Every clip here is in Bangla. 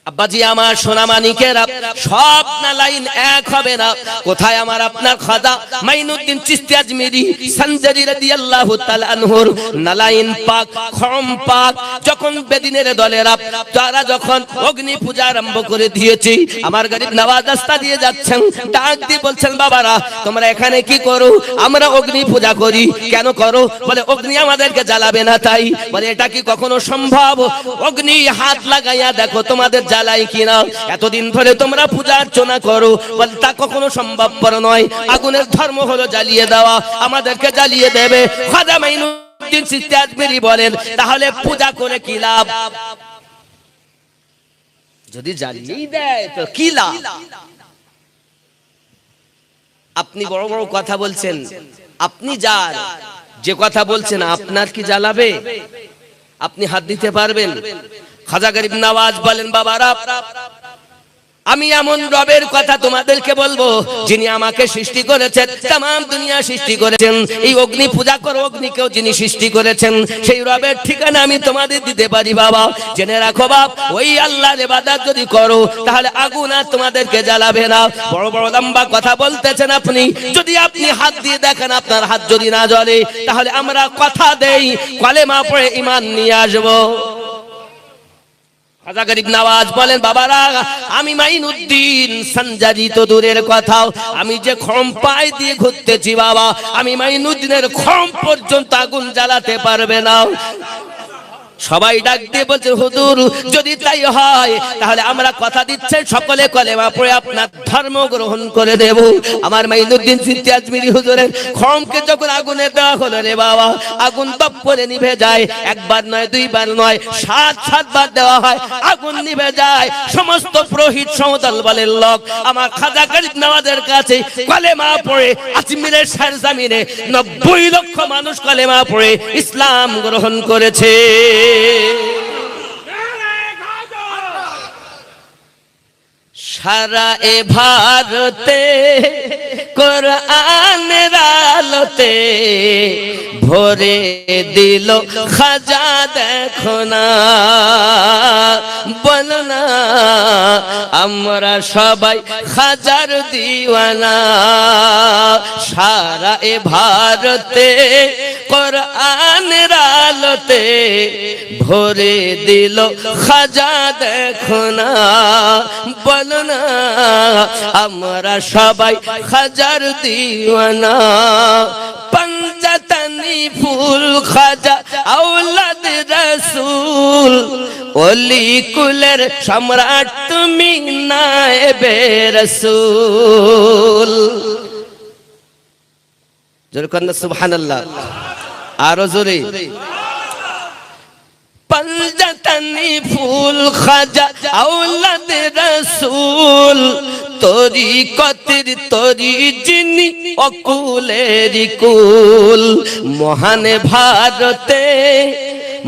আব্বাজি আমার সোনামানিকেরা, সব নালাইন এক হবে না। কোথায় আমার আপনার খাজা মাইনুদ্দিন চিশতি আজমিরি সানজারি রাদিয়াল্লাহু তাআলা আনহুর নালাইন পাক, খম পাক, যখন বেদিনের দলেরা তারা যখন অগ্নি পূজা আরম্ভ করে দিয়েছে, আমার গরিব নওয়াজ রাস্তা দিয়ে যাচ্ছেন, ডাক দিয়ে বলছেন, বাবারা তোমরা এখানে কি করো? আমরা অগ্নি পূজা করি। কেন করো? বলে অগ্নি আমাদেরকে জ্বালাবে না তাই। বলে এটা কি কখনো সম্ভব? অগ্নি হাত লাগাইয়া দেখো তোমাদের জ্বালাই কিনা। এতদিন ধরে তোমরা পূজা অর্চনা করো, বলে তা কখনো সম্ভবপর নয়। আগুনের ধর্ম হলো জ্বালিয়ে দেওয়া, আমাদেরকে জ্বালিয়ে দেবে। খাজা মাইনুদ্দিন চিশতি আজমিরি বলেন, তাহলে পূজা করে কি লাভ? যদি জ্বালিয়েই দেয় তো কি লাভ? আপনি বড় বড় কথা বলছেন, আপনি যার যে কথা বলছেন আপনার কি জ্বালাবে? আপনি হাত দিতে পারবেন? খাজা গরিব নওয়াজ বলেন, বাবারা আমি এমন রবের কথা তোমাদেরকে বলবো যিনি আমাকে সৃষ্টি করেছেন, तमाम দুনিয়া সৃষ্টি করেছেন। এই অগ্নি পূজা করো, অগ্নিকেও যিনি সৃষ্টি করেছেন, সেই রবের ঠিকানা আমি তোমাদের দিতে পারি। বাবা জেনে রাখো বাপ, ওই আল্লাহর ইবাদত যদি করো তাহলে আগুন আর তোমাদেরকে জ্বালাবে না। বড় বড় লম্বা কথা বলতেছেন আপনি, যদি আপনি হাত দিয়ে দেখেন আপনার হাত যদি না জ্বলে, তাহলে আমরা কথা দেই কলেমা পড়ে ঈমান নিয়ে আসবো। খাজা গরিব নওয়াজ বলেন, বাবারা আমি মাইনুদ্দিন সানজারি তো দূরের কথা, আমি যে খম পায়ে দিয়ে ঘুরতেছি বাবা, আমি মাইনুদ্দিনের খম পর্যন্ত আগুন জ্বালাতে পারবে না। সবাই ডাক দিয়ে বলছে, হুজুর যদি তাই হয় তাহলে আমরা কথা দিচ্ছি সকলে কলেমা পড়ে আপনার ধর্ম গ্রহণ করে দেব। আমার মাইনুদ্দিন চিশতি আজমিরি হুজুরের খমকে যখন আগুনে দেওয়া হলো রে বাবা, আগুন তপ করে নিভে যায়। একবার নয়, দুইবার নয়, 7 বার দেওয়া হয়, আগুন নিভে যায়। সমস্ত পুরোহিত সমদল বলেন লোক আমার খাজা গরিব নওয়াজের কাছে কলেমা পড়ে আজমিরের সরজমিনে 90 লক্ষ মানুষ কলেমা পড়ে ইসলাম গ্রহণ করেছে। সারা এ ভারতে কোরআনের আলোতে ভরে দিল খাজা দেখো না, বলো না আমরা সবাই খাজার দিওয়ানা। সারা এ ভারতে কোরআনের আলোতে ভরে দিল খাজা দেখো না, বলো না আমরা সবাই খাজার দিওয়ানা। পঞ্জতনি ফুল খাজা আওলাদ রাসূল, ওলি কুলের সম্রাট তুমি নায়েবে রাসূল। জোরে কর না সুবহানাল্লাহ, আরো জোরে। পঞ্জতনি ফুল খাজা আওলাদ রাসূল, তরিকতের তরি যিনি অকুলের কুল। মহান ভারতে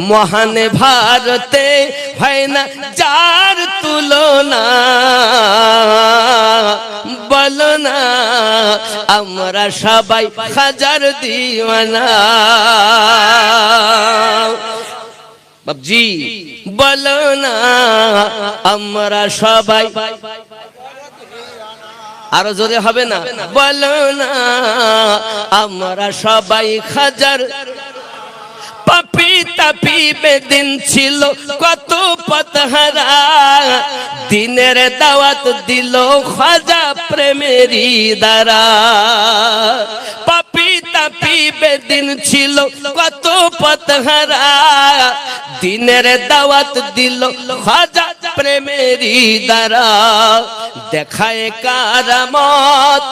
মহান ভারতে হয় না যার তুলনা, বলো না আমরা সবাই খাজার দিওয়ানা। বাবজি বলো না আমরা সবাই, আরো জোরে হবে না, বলো না আমরা সবাই খাজার। পাপি তাপি বেদিন ছিল কত পথহারা, দিনের দাওয়াত দিল খাজা প্রেমেরই দ্বারা। পাপি তাপি বেদিন ছিল কত পথহারা, দিনের দাওয়াত দিল খাজা প্রেমেরই দ্বারা। দেখায় কারামত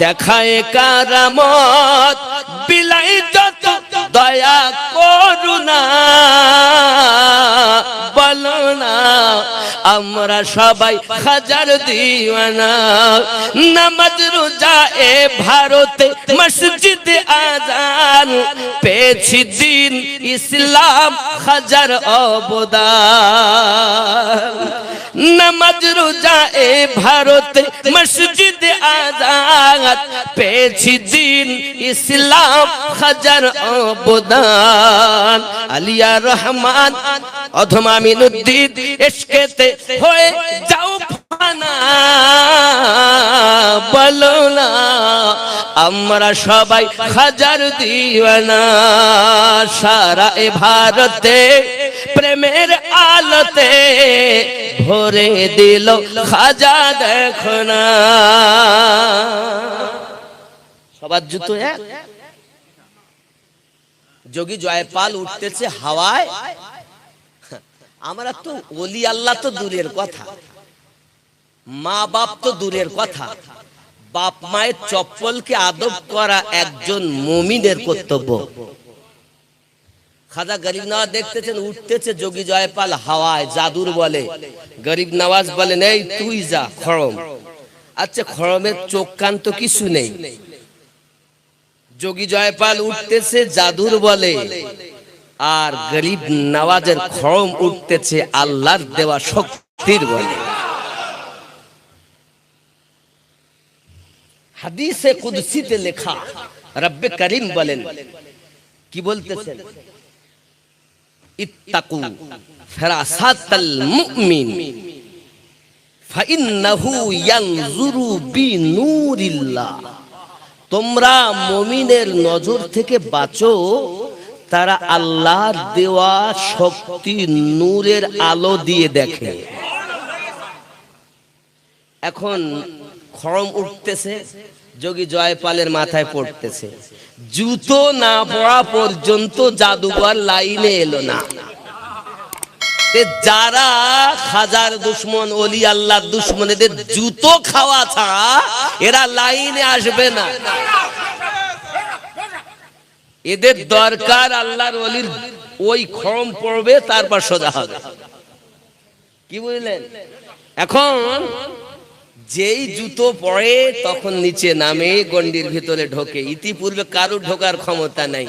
দেখায় কারামত, বিলাই যত দয়া করুণা, বলো না আমরা সবাই খাজার দিওয়ানা। নামাজ রোজা এ ভারতে মসজিদ আজান, পেয়েছি দিন ইসলাম খাজার অবদান। নামাজ রোজা এ ভারতে মসজিদ আজান, পেয়েছি দিন ইসলাম খাজার অবদান। অবদান। আলিয়া রহমান অথবা আমিনুদ্দিন ইশকেতে হয়ে যাও ফানা, বলো না আমরা সবাই খাজার দিওয়ানা। সারা এ ভারতে প্রেমের আলোতে ভরে দিল খাজা দেখো না। সবার জুতো এক। যোগী জয়পাল উঠতেছে হাওয়ায়, আমরা তো ওলি আল্লাহ তো দূরের কথা, মা বাপ তো দূরের কথা, বাপ মায়ের চপ্পলকে আদব করা একজন মুমিনের কর্তব্য। খাজা গরিব নওয়াজ দেখতেছেন উঠতেছে যোগী জয়পাল হাওয়ায়, জাদুর বলে। গরিব নওয়াজ বলেন এই তুই যা খড়ম। আচ্ছা খড়মের চোখ কান তো কিছু নেই। যোগী জয়পাল উঠতেছে জাদুর বলে, আর গরিব নওয়াজের খড়ম উঠতেছে আল্লাহর দেওয়া শক্তির বলে। হাদিসে কুদসিতে লেখা রব্বে করিম বলেন, কি বলতেছেন? ইত্তাকু ফিরাসাতাল মুমিন ফাইন্নাহু ইয়ানজুরু বিনূরিল্লাহ। তোমরা মুমিনের নজর থেকে বাঁচো, তারা আল্লাহর দেওয়া শক্তি নূরের আলো দিয়ে দেখে। এখন খড়ম উঠতেছে, যোগী জয়পালের মাথায় পড়তেছে। জুতো না পড়া পর্যন্ত জাদুঘর লাইনে এলো না। যারা খাজার দুশ্মন, ওলি আল্লাহর দুশ্মন, এদের জুতো খাওয়া ছাড়া এরা লাইনে আসবে না। এদের দরকার আল্লাহর ওলির ওই খড়ম পড়বে, তারপর সোজা হবে। কি বুঝলেন? এখন যেই জুতো পড়ে তখন নিচে নামে, গন্ডির ভিতরে ঢোকে। ইতিপূর্বে কারোর ঢোকার ক্ষমতা নাই।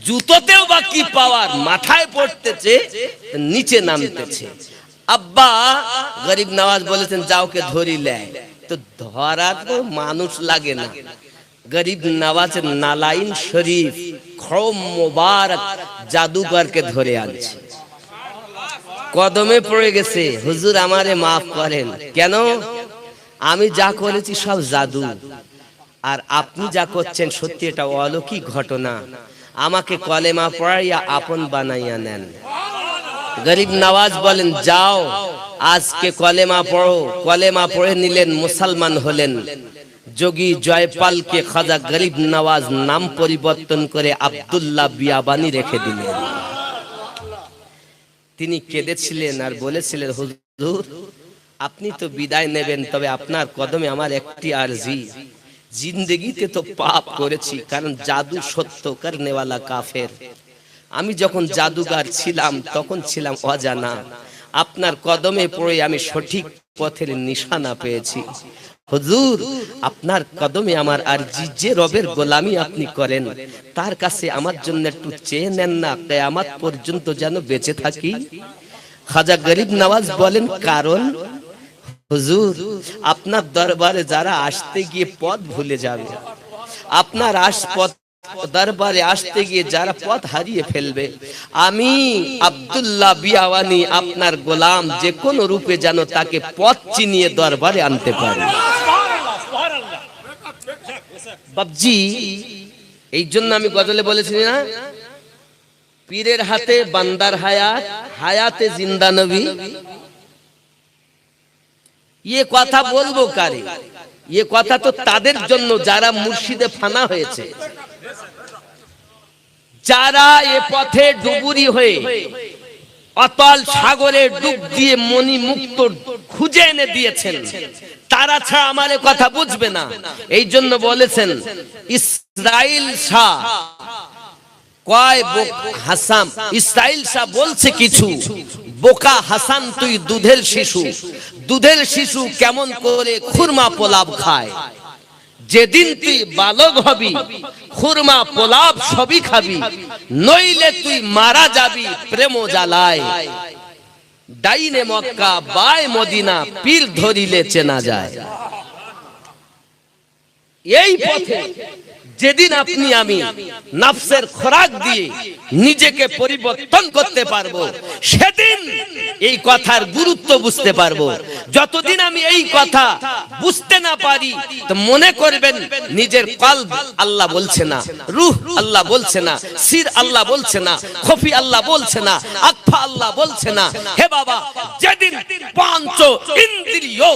জুতোতেও বা কি পাওয়ার, মাথায় পড়তেছে, নিচে নামতেছে। আব্বা গরিব নওয়াজ বলেছেন যাওকে ধরিলে, তো ধরার তো মানুষ লাগে না। গরিব নওয়াজের নালাইন শরীফ খড়ম মোবারক জাদুকরকে ধরে আনছে, কদমে পড়ে গেছে। হুজুর আমারে মাফ করেন, কেন? আমি যা করেছি সব জাদু, আর আপনি যা করছেন সত্যি এটা অলৌকিক ঘটনা। আমাকে কলেমা পড়াইয়া আপন বানাইয়া নেন। গরিব নওয়াজ বলেন যাও আজকে কলেমা পড়ো। কলেমা পড়ে নিলেন, মুসলমান হলেন। যোগী জয়পালকে খাজা গরিব নওয়াজ নাম পরিবর্তন করে আব্দুল্লাহ বিয়াবানি রেখে দিলেন। তিনি কেঁদেছিলেন আর বলেছিলেন হুজুর আপনি তো বিদায় নেবেন, তবে আপনার কদমে আমার একটি আরজি। জিন্দেগিতে তো পাপ করেছি, কারণ জাদু সত্য করনেওয়ালা কাফের। আমি যখন জাদুগার ছিলাম তখন ছিলাম অজানা। আপনার কদমে পড়ে আমি সঠিক পথের নিশানা পেয়েছি। হুজুর আপনার কদমে আমার আরজি, যে রবের গোলামি আপনি করেন তার কাছে আমার জন্য একটু চেয়ে নেন না, কিয়ামত পর্যন্ত যেন বেঁচে থাকি। খাজা গরিব নওয়াজ বলেন কারণ? হুজুর আপনার দরবারে যারা আসতে গিয়ে পথ ভুলে যাবে, আপনার দরবারে আসতে গিয়ে যারা পথ হারিয়ে ফেলবে, আমি আব্দুল্লাহ বিয়াবানি আপনার গোলাম যে কোন রূপে যেন তাকে পথ চিনিয়ে দরবারে আনতে পারি। বাবজি এই জন্য আমি গজলে বলেছি না, পীরের হাতে বান্দার হায়াত, হায়াতে জিন্দা নবী। ये কথা বলবো কারে? ये কথা তো তাদের জন্য যারা মুর্শিদে ফানা হয়েছে, যারা এ পথে ডুবুরি হয়ে অতল সাগরে ডুব দিয়ে মনি মুক্ত খুঁজে এনে দিয়েছেন, তারা ছাড়া আমার এ কথা বুঝবে না। এই জন্য বলেছেন ইসরাইল শাহ কয় হাসান, ইসরাইল শাহ বলছে কিছু, বোকা হাসান তুই দুধের শিশু। দুধের শিশু কেমন করে খুরমা পোলাপ খায়? যেদিন তুই বালক হবি খুরমা পোলাপ সবই খাবি, নইলে তুই মারা যাবি প্রেম জ্বালায়। ডাইনে মক্কা বাই মদিনা, পীর ধরিলে চেনা যায়। এই পথে যেদিন আপনি আমি নফসের খোরাক দিয়ে নিজেকে পরিবর্তন করতে পারবো, সেদিন এই কথার গুরুত্ব বুঝতে পারবো। যতদিন আমি এই কথা বুঝতে না পারি, তো মনে করবেন নিজের কলব আল্লাহ বলছে না, রূহ আল্লাহ বলছে না, সির আল্লাহ বলছে না, খফি আল্লাহ বলছে না, আকফা আল্লাহ বলছে না। হে বাবা, যেদিন পাঁচ ইন্দ্রিয়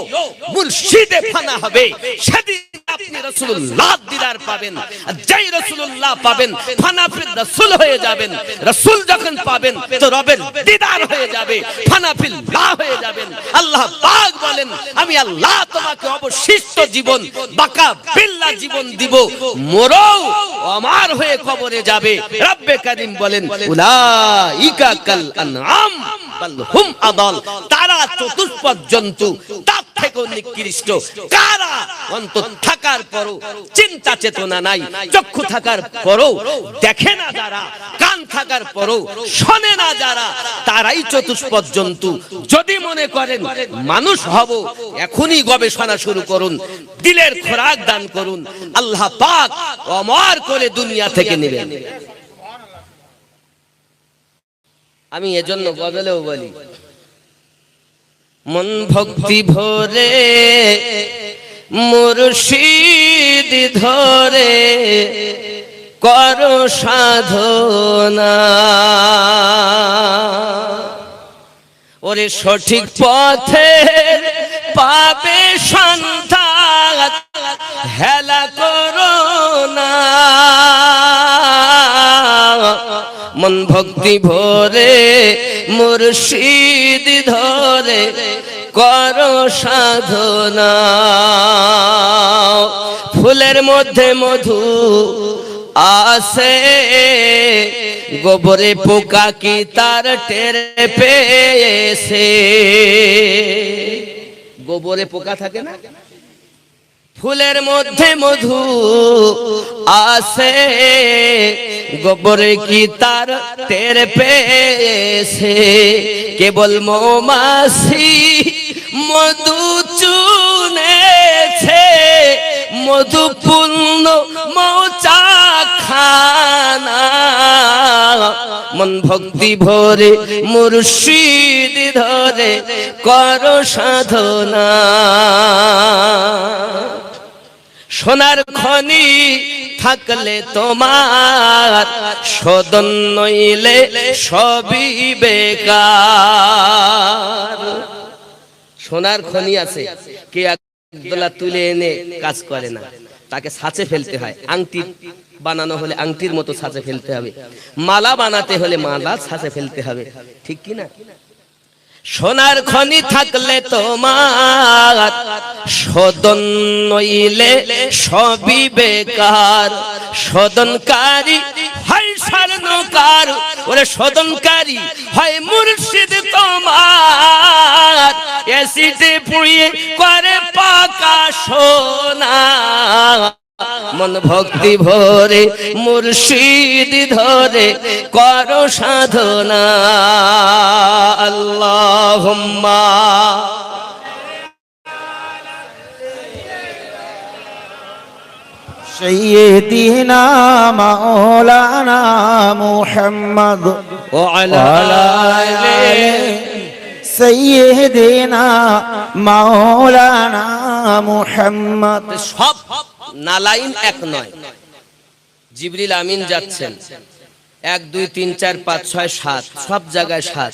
মুর্শিদে ফানা হবে, সেদিন আপনি রাসূলুল্লাহ দিদার পাবেন। আর যেই রাসূলুল্লাহ পাবেন, ফানা ফির রাসূল হয়ে যাবেন। রাসূল যখন পাবেন, তো রবের দিদার হয়ে যাবে, ফানা ফিল্লাহ হয়ে যাবেন। আল্লাহ পাক বলেন, আমি আল্লাহ তোমাকে অবশিষ্ট জীবন, বাকা বিল্লাহ জীবন দিব, মরো আমার হয়ে কবরে যাবে। রব্বে কারীম বলেন, উলাইকা কাল আনআম বাল হুম আদাল, তারা চতুষ্পদ জন্তু, তার থেকেও নিকৃষ্ট। কারা অন্তর থাকার পরও চিন্তা চেতনা নাই, চক্ষু থাকার পরও দেখে না যারা, কান থাকার পরও শোনে না যারা, তারাই চতুষ্পদ জন্তু। যদি মনে করেন মানুষ হব, এখনই গবেষণা শুরু করুন, দিলের খোরাক দান করুন, আল্লাহ পাক অমর করে দুনিয়া থেকে নেবেন। আমি এজন্য গজলেও বলি, মন ভক্তি ভরে মুর্শিদ ধরে করো সাধনা, ওরে সঠিক পথে পাবে সন্ধান, হেলা করো না। মন ভক্তি ভরে মুর্শিদ ধরে করো সাধনা, ফুলের মধ্যে মধু আসে, গোবরে পোকা কি তার টের পেয়েছে। গোবরে পোকা থাকে না, ফুলের মধ্যে মধু আসে, গোবরে কি তার টের পেয়েছে। কেবল মৌমাছি মধু চুনেছে, মধুপূর্ণ মৌচাখানা। মন ভক্তি ভরে মুর্শিদ ধরে করো সাধনা, সোনার খনি থাকলে তোমার, সদন নইলে সবই বেকার। সোনার খনি আছে, কে একদলা তুলে এনে কাজ করে না, তাকে ছাঁচে ফেলতে হয়। আংটি বানানো হলে আংটির মতো ছাঁচে ফেলতে হবে, মালা বানাতে হলে মালা ছাঁচে ফেলতে হবে, ঠিক কি না? সোনার খনি থাকলে তোমার, সদন নইলে সবই বেকার। সদনকারী হয় স্বর্ণকার, ওরে সদনকারী হয় মুর্শিদ তোমার, এসিডে পুড়িয়ে করে পাকা সোনা। মন ভক্তি ভরে মুর্শিদ ধরে করো সাধনা। আল্লাহুম্মা সাইয়্যিদিনা মাওলানা মুহাম্মদ ওয়া আলা আলিহি সাইয়্যিদিনা মাওলানা মুহাম্মদ। সব নালাইন এক নয়, জিবরিল আমিন যাচ্ছেন 1 2 3 4 5 6 7, সব জায়গায় 7।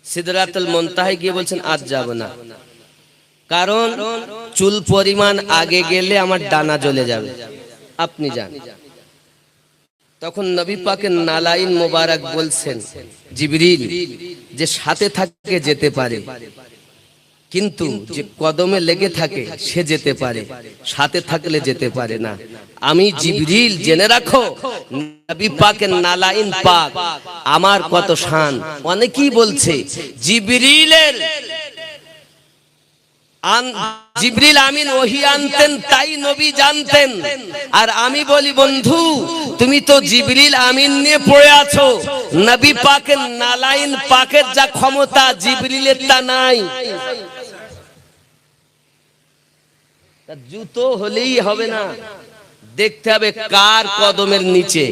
সিদরাতুল মুনতাহায় গিয়ে বলছেন আজ যাব না, কারণ চুল পরিমাণ আগে গেলে আমার ডানা জ্বলে যাবে, আপনি যান। তখন নবী পাকের নালাইন মোবারক বলছেন, জিবরিল যে সাথে থাকে যেতে পারে, কিন্তু যে কদমে লেগে থাকে সে যেতে পারে, সাথে থাকলে যেতে পারে না। আমি জিবরিল, জেনে রাখো নবী পাকের নালাইন পাক আমার কত শান। অনেকেই বলছে জিবরিলের জিবরিল আমিন ওহী আনতেন তাই নবী জানতেন, আর আমি বলি বন্ধু তুমি তো জিবরিল আমিন নিয়ে পড়ে আছো, নবী পাকের নালাইন পাকের যা ক্ষমতা জিবরিলের তা নাই। জুতো হলেই হবে না, দেখতে হবে কার কদমের নিচে।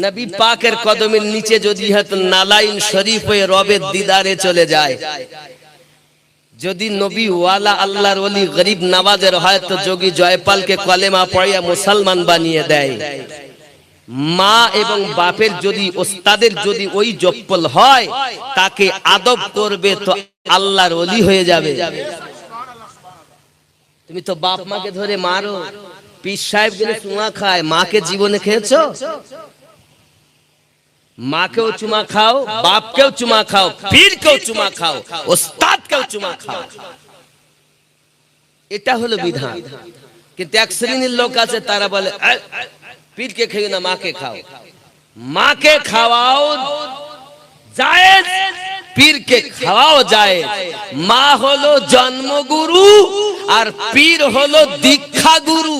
নবী পাকের কদমের নিচে যদি হয়তো নালাইন শরীফ হয়ে রবের দিদারে চলে যায়, যদি নবী ওয়ালা আল্লাহর ওলি গরিব নওয়াজের হয় তো যোগী জয়পালকে কলেমা পড়িয়া মুসলমান বানিয়ে দেয়। মা এবং বাপের যদি ওস্তাদের যদি ওই জপ্পল হয়, তাকে আদব করবে তো আল্লাহর ওলি হয়ে যাবে। তুমি তো বাপ মাকে ধরে মারো, পীর সাহেব গেলে চুমা খায়, মাকে জীবনে খেয়েছো? মাকেও চুমা খাও, বাপকেও চুমা খাও, পীরকেও চুমা খাও, ওস্তাদকেও চুমা খাও, এটা হলো বিধান। কিন্তু এক শ্রেণীর লোক আছে তারা বলে পীরকে খেয়ে না, মাকে খাও। মাকে খাওয়াও জায়েজ, পীরকে খাওয়াও জায়েজ। মা হলো জন্মগুরু আর পীর হলো দীক্ষা গুরু।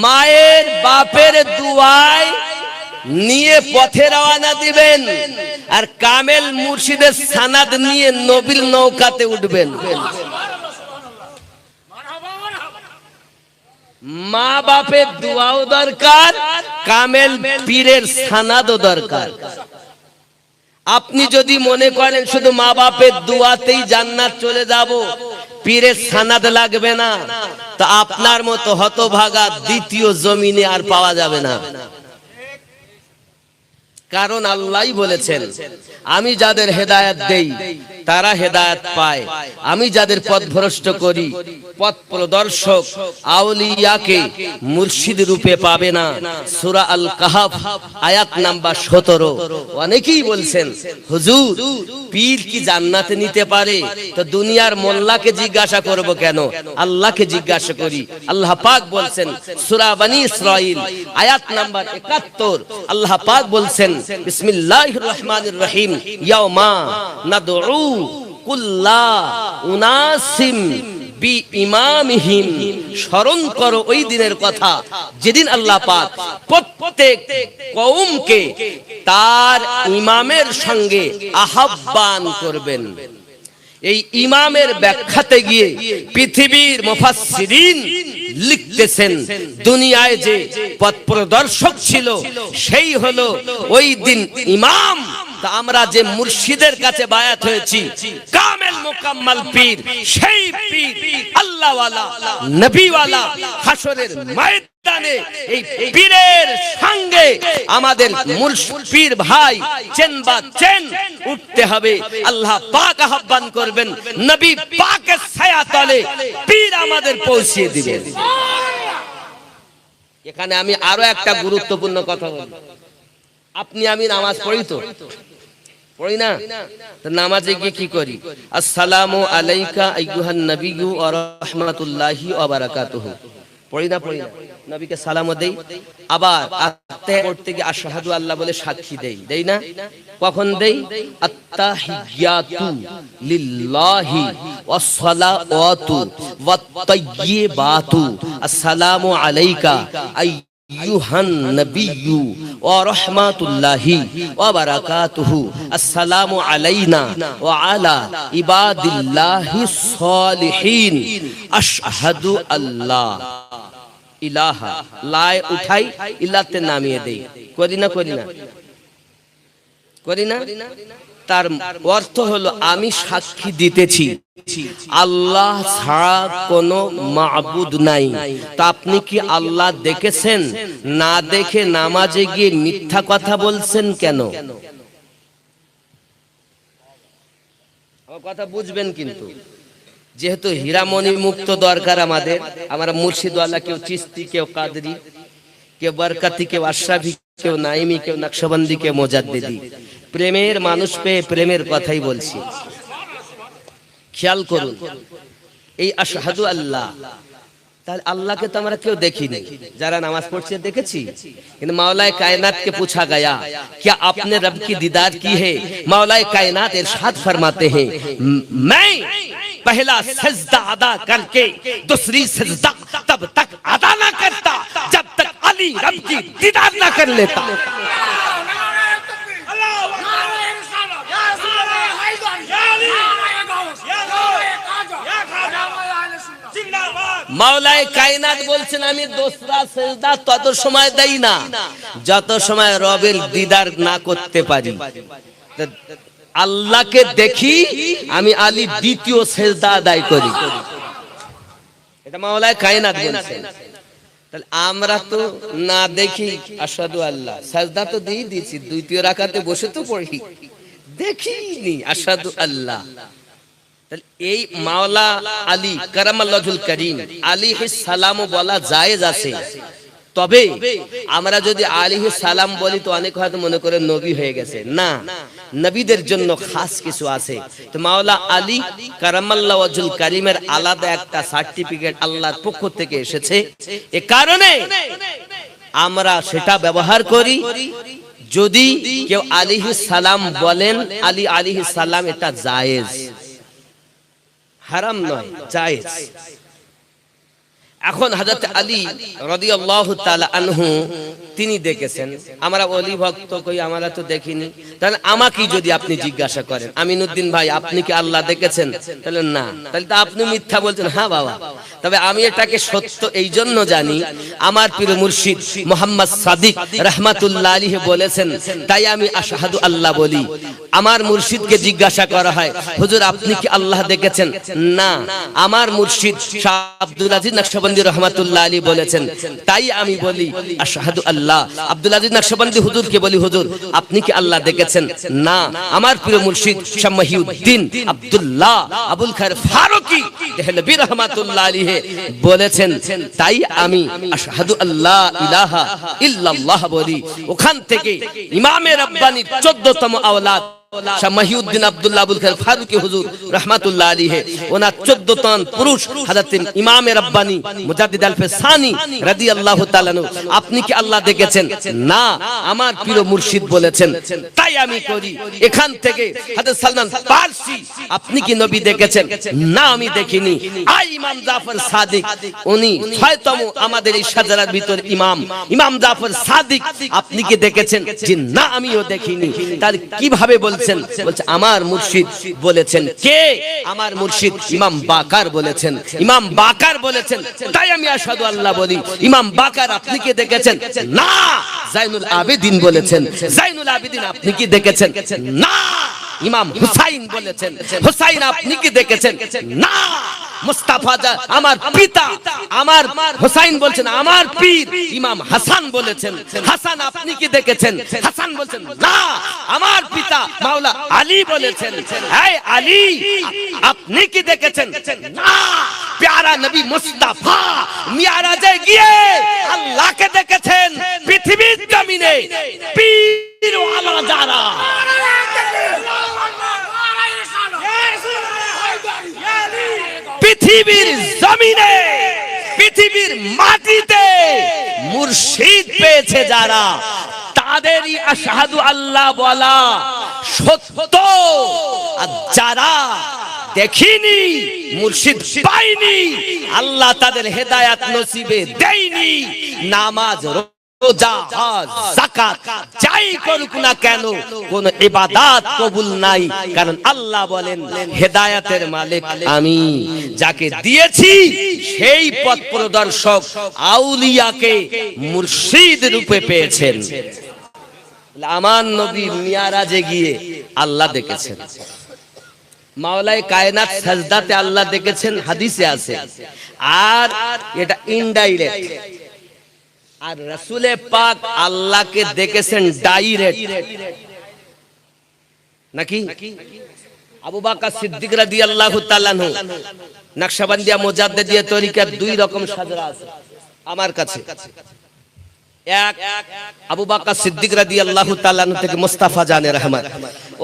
মায়ের বাপের দুয়ায় নিয়ে পথে রওনা দিবেন, আর কামেল মুর্শিদের সানাদ নিয়ে নবীর নৌকাতে উঠবেন। মা বাপের দুয়াও দরকার, কামেল পীরের সানাদও দরকার। আপনি যদি মনে করেন শুধু মা বাপের দুয়াতেই জান্নাত চলে যাব, পীরের সানাদ লাগবে না, তা আপনার মতো হতভাগা দ্বিতীয় জমিনে আর পাওয়া যাবে না। কারণ আল্লাহই বলেছেন, আমি যাদের হেদায়েত দেই তারা হেদায়েত পায়, আমি যাদের পথভ্রষ্ট করি, পথ প্রদর্শক আউলিয়াকে মুর্শিদ রূপে পাবে না। সূরা আল কাহফ আয়াত নাম্বার 17। অনেকেই বলছেন হুজুর পীর কি জান্নাতে নিতে পারে? তো দুনিয়ার মোল্লাকে জিজ্ঞাসা করব কেন, আল্লাহকে জিজ্ঞাসা করি। আল্লাহ পাক বলছেন সূরা বনী ইসরাঈল আয়াত নাম্বার 71, আল্লাহ পাক বলছেন বিসমিল্লাহির রহমানির রহিম, ইয়াউমা নাদউ কুল্লা উনাসিম বিইমামিহিম। স্মরণ করো ওই দিনের কথা যেদিন আল্লাহ পাক প্রত্যেক কওমকে তার ইমামের সঙ্গে আহ্বান করবেন। এই ইমামের ব্যাখ্যাতে গিয়ে পৃথিবীর মুফাসসিরিন লিখতেছেন, দুনিয়ায় যে পথ প্রদর্শক ছিল সেই হলো ওই দিন ইমাম। তা আমরা যে মুর্শিদের কাছে বায়াত হয়েছি, কামেল মুকাম্মাল পীর, সেই পীর আল্লাহওয়ালা নবীওয়ালা হাসরের ময়দানে এই পীরের সঙ্গে আমাদের মুর্শিদ ভাই চেনবা চেন উঠতে হবে। আল্লাহ পাক আহ্বান করবেন, নবী পাকের ছায়া তলে পীর আমাদের পৌঁছিয়ে দিবেন। এখানে আমি আরো একটা গুরুত্বপূর্ণ কথা বলবো। আপনি আমি নামাজ পড়ি তো পড়ি না? তো নামাজে গিয়ে কি করি? আসসালামু আলাইকা আইয়ুহান নাবিয়্যু ওয়া রাহমাতুল্লাহি ওয়া বারাকাতুহু পড়ি না? পড়ি না? নবীকে সালামও দেই, আবার আত্তাহিয়াত পড়তে গিয়ে আশহাদু আল্লাহ বলে সাক্ষী দেই, দেই না? কখন দেই? আত্তাহিয়াতু লিল্লাহি ওয়াস সালাওয়াতু ওয়াত তাইয়্যিবাতু আসসালামু আলাইকা আইয়ুহান নাবিয়্যু ওয়া রাহমাতুল্লাহি ওয়া বারাকাতুহু আসসালামু আলাইনা ওয়া আলা ইবাদিল্লাহিস সালিহিন আশহাদু আল্লাহ ইলাহা লায় উঠাই ইলাতে নামিয়ে দেই। করি না? করি না? করি না? তার অর্থ হলো আমি সাক্ষী দিতেছি আল্লাহ ছাড়া কোনো মাবুদ নাই। তা আপনি কি আল্লাহ দেখেছেন? না দেখে নামাজে গিয়ে মিথ্যা কথা বলছেন কেন? আমার কথা বুঝবেন কিন্তু। যেহেতু হীরামণি মুক্ত দরকার আমাদের, আমরা মুর্শিদওয়ালা, কেউ চিস্তি, কেউ কাদরি, কেউ বরকতি, কেউ আশরাফি, কেউ নাইমি, কেউ নকশবন্দি, কেউ মুজাদ্দিদি। প্রেমের মানুষ পেয়ে প্রেমের কথাই বলছি। খেয়াল করুন, এই আশহাদু আল্লাহ, তাহলে আল্লাহকে তো আমরা কেউ দেখিনি, যারা নামাজ পড়ছে দেখেছি, কিন্তু मौला कायनात के पूछा गया क्या आपने रब की दीदार की है? मौला कायनात इरशाद फरमाते हैं, मैं पहला सजदा अदा करके दूसरी सजदा तब तक अदा ना करता जब तक अली रब की दीदार ना कर लेता। মাওলায়ে কায়নাত বলছেন আমি দোসরা সেজদা তত সময় দেই না যত সময় রবের দিদার না করতে পারি। আল্লাহকে দেখি আমি আলী দ্বিতীয় সেজদা আদায় করি, এটা মাওলায়ে কায়নাত বলছেন। তাহলে আমরা তো না দেখি আশহাদু আল্লাহ সাজদা তো দিয়ে দিয়েছি, দ্বিতীয় রাকাতে বসে তো পড়ি, দেখিনি আশহাদু আল্লাহ। তাহলে এই মাওলা আলী কারামাল্লাহুল করিম আলাইহিস সালাম বলা জায়েজ আছে, তবে আমরা যদি আলাইহিস সালাম বলি তো অনেক হয়তো মনে করে নবী হয়ে গেছে, না, নবীদের জন্য খাস কিছু আছে। তো মাওলা আলী কারামাল্লাহুল করিমের আলাদা একটা সার্টিফিকেট আল্লাহর পক্ষ থেকে এসেছে, এ কারণে আমরা সেটা ব্যবহার করি। যদি কেউ আলাইহিস সালাম বলেন আলী আলাইহিস সালাম, এটা জায়েজ, হারাম নয়, জায়েজ। এখন হযরত আলী রাদিয়াল্লাহু তাআলা আনহু তিনি দেখেছেন, আমরা ওলি ভক্ত কই আমরা তো দেখিনি, তাহলে আমাকে যদি আপনি জিজ্ঞাসা করেন আমিনুদ্দিন ভাই আপনি কি আল্লাহ দেখেছেন, তাহলে না, তাহলে তো আপনি মিথ্যা বলছেন। হ্যাঁ বাবা, তবে আমি এটাকে সত্য এই জন্য জানি, আমার প্রিয় মুর্শিদ মুহাম্মদ সাদিক রাহমাতুল্লাহ আলাইহি বলেছেন, তাই আমি আশহাদু আল্লাহ বলি। আমার মুর্শিদকে জিজ্ঞাসা করা হয় হুজুর আপনি কি আল্লাহ দেখেছেন, না, আমার মুর্শিদ শাহ আব্দুল আজিজ নকশবন্দি রাহমাতুল্লাহ আলাইহি বলেছেন, তাই আমি বলি আশহাদু আল্লাহ। আব্দুল আজিজ নকশবন্দি হুজুরকে বলি হুজুর আপনি কি আল্লাহ দেখেছেন, না, আমার প্রিয় মুর্শিদ শাহ মহিউদ্দিন আব্দুল্লাহ আবুল খায়ের ফারুকী দেহলভী রাহমাতুল্লাহ আলাইহি বলেছেন, তাই আমি আশহাদু আল্লাহ ইলাহা ইল্লাল্লাহ বলি। ওখান থেকে ইমামে রাব্বানি 14তম আওলাদ শাহ মহিউদ্দিন আব্দুল্লাহ আবুল খায়ের ফারুকী হুজুর রাহমাতুল্লাহ আলাইহি ওনার 14 তন পুরুষ হযরত ইমামে রাব্বানি মুজাদ্দিদ আলফে সানি রাদিয়াল্লাহু তাআলা আপনি কি আল্লাহ দেখেছেন, না, আমার প্রিয় মুর্শিদ বলেছেন, তাই আমি করি। এখান থেকে হযরত সালমান ফারসি আপনি কি নবী দেখেছেন, না, আমি দেখিনি। আই ইমাম জাফর সাদিক উনি 6তম আমাদের এই শাজারার ভিতর ইমাম জাফর সাদিক আপনি কি দেখেছেন, জি না, আমিও দেখিনি। তার কিভাবে বলছেন, বলছে আমার মুর্শিদ বলেছেন, কে, আমার মুর্শিদ ইমাম বাকার বলেছেন, ইমাম বাকার বলেছেন, তাই আমি আশহাদু আল্লাহ বলি। ইমাম বাকার আপনি কি দেখেছেন, না, জাইনুল আবেদিন বলেছেন, জাইনুল আবেদিন আপনি কি দেখেছেন, না, ইমাম হুসাইন বলেছেন, হুসাইন আপনি কি দেখেছেন, না, মুস্তাফা আমার পিতা আমার হুসাইন বলছেন আমার পীর ইমাম হাসান বলেছেন, হাসান আপনি কি দেখেছেন, হাসান বলছেন, না, আমার পিতা মাওলা আলী বলেছেন, হে আলী আপনি কি দেখেছেন, না, প্যারা নবী মুস্তাফা মিরাজে গিয়ে আল্লাহকে দেখেছেন পৃথিবীর জমিনে পীর ওয়ালা যারা পৃথিবীর জমিনে পৃথিবীর মাটিতে মুর্শিদ পেয়েছে যারা, তাদেরই আশহাদু আল্লাহ বলা সত্য। আর যারা দেখিনি মুর্শিদ পাইনি আল্লাহ তাদের হেদায়েত নসিবে দেয়নি, নামাজ রোজা হজ যাকাত যাই করুক না কেন কোন ইবাদত কবুল নাই, কারণ আল্লাহ বলেন হেদায়েতের মালিক আমি, যাকে দিয়েছি সেই পথ প্রদর্শক আউলিয়াকে মুর্শিদ রূপে পেয়েছেন। আমার নবী মিরাজে গিয়ে আল্লাহ দেখেছেন, মাওলায়ে কায়নাত সাজদাতে আল্লাহ দেখেছেন, হাদিসে আছে। আর এটা ইনডাইরেক্ট, আর রাসূলে পাক আল্লাহকে দেখেছেন ডাইরেক্ট নাকি? আবু বকর সিদ্দিক রাদিয়াল্লাহু তাআলা আনহু নকশবন্দিয়া মুজাদ্দিদিয়া তরিকার 2 রকম সাজরা আছে আমার কাছে। এক আবু বকর সিদ্দিক রাদিয়াল্লাহু তাআলা আনহু থেকে মুস্তাফা জানে রহমত,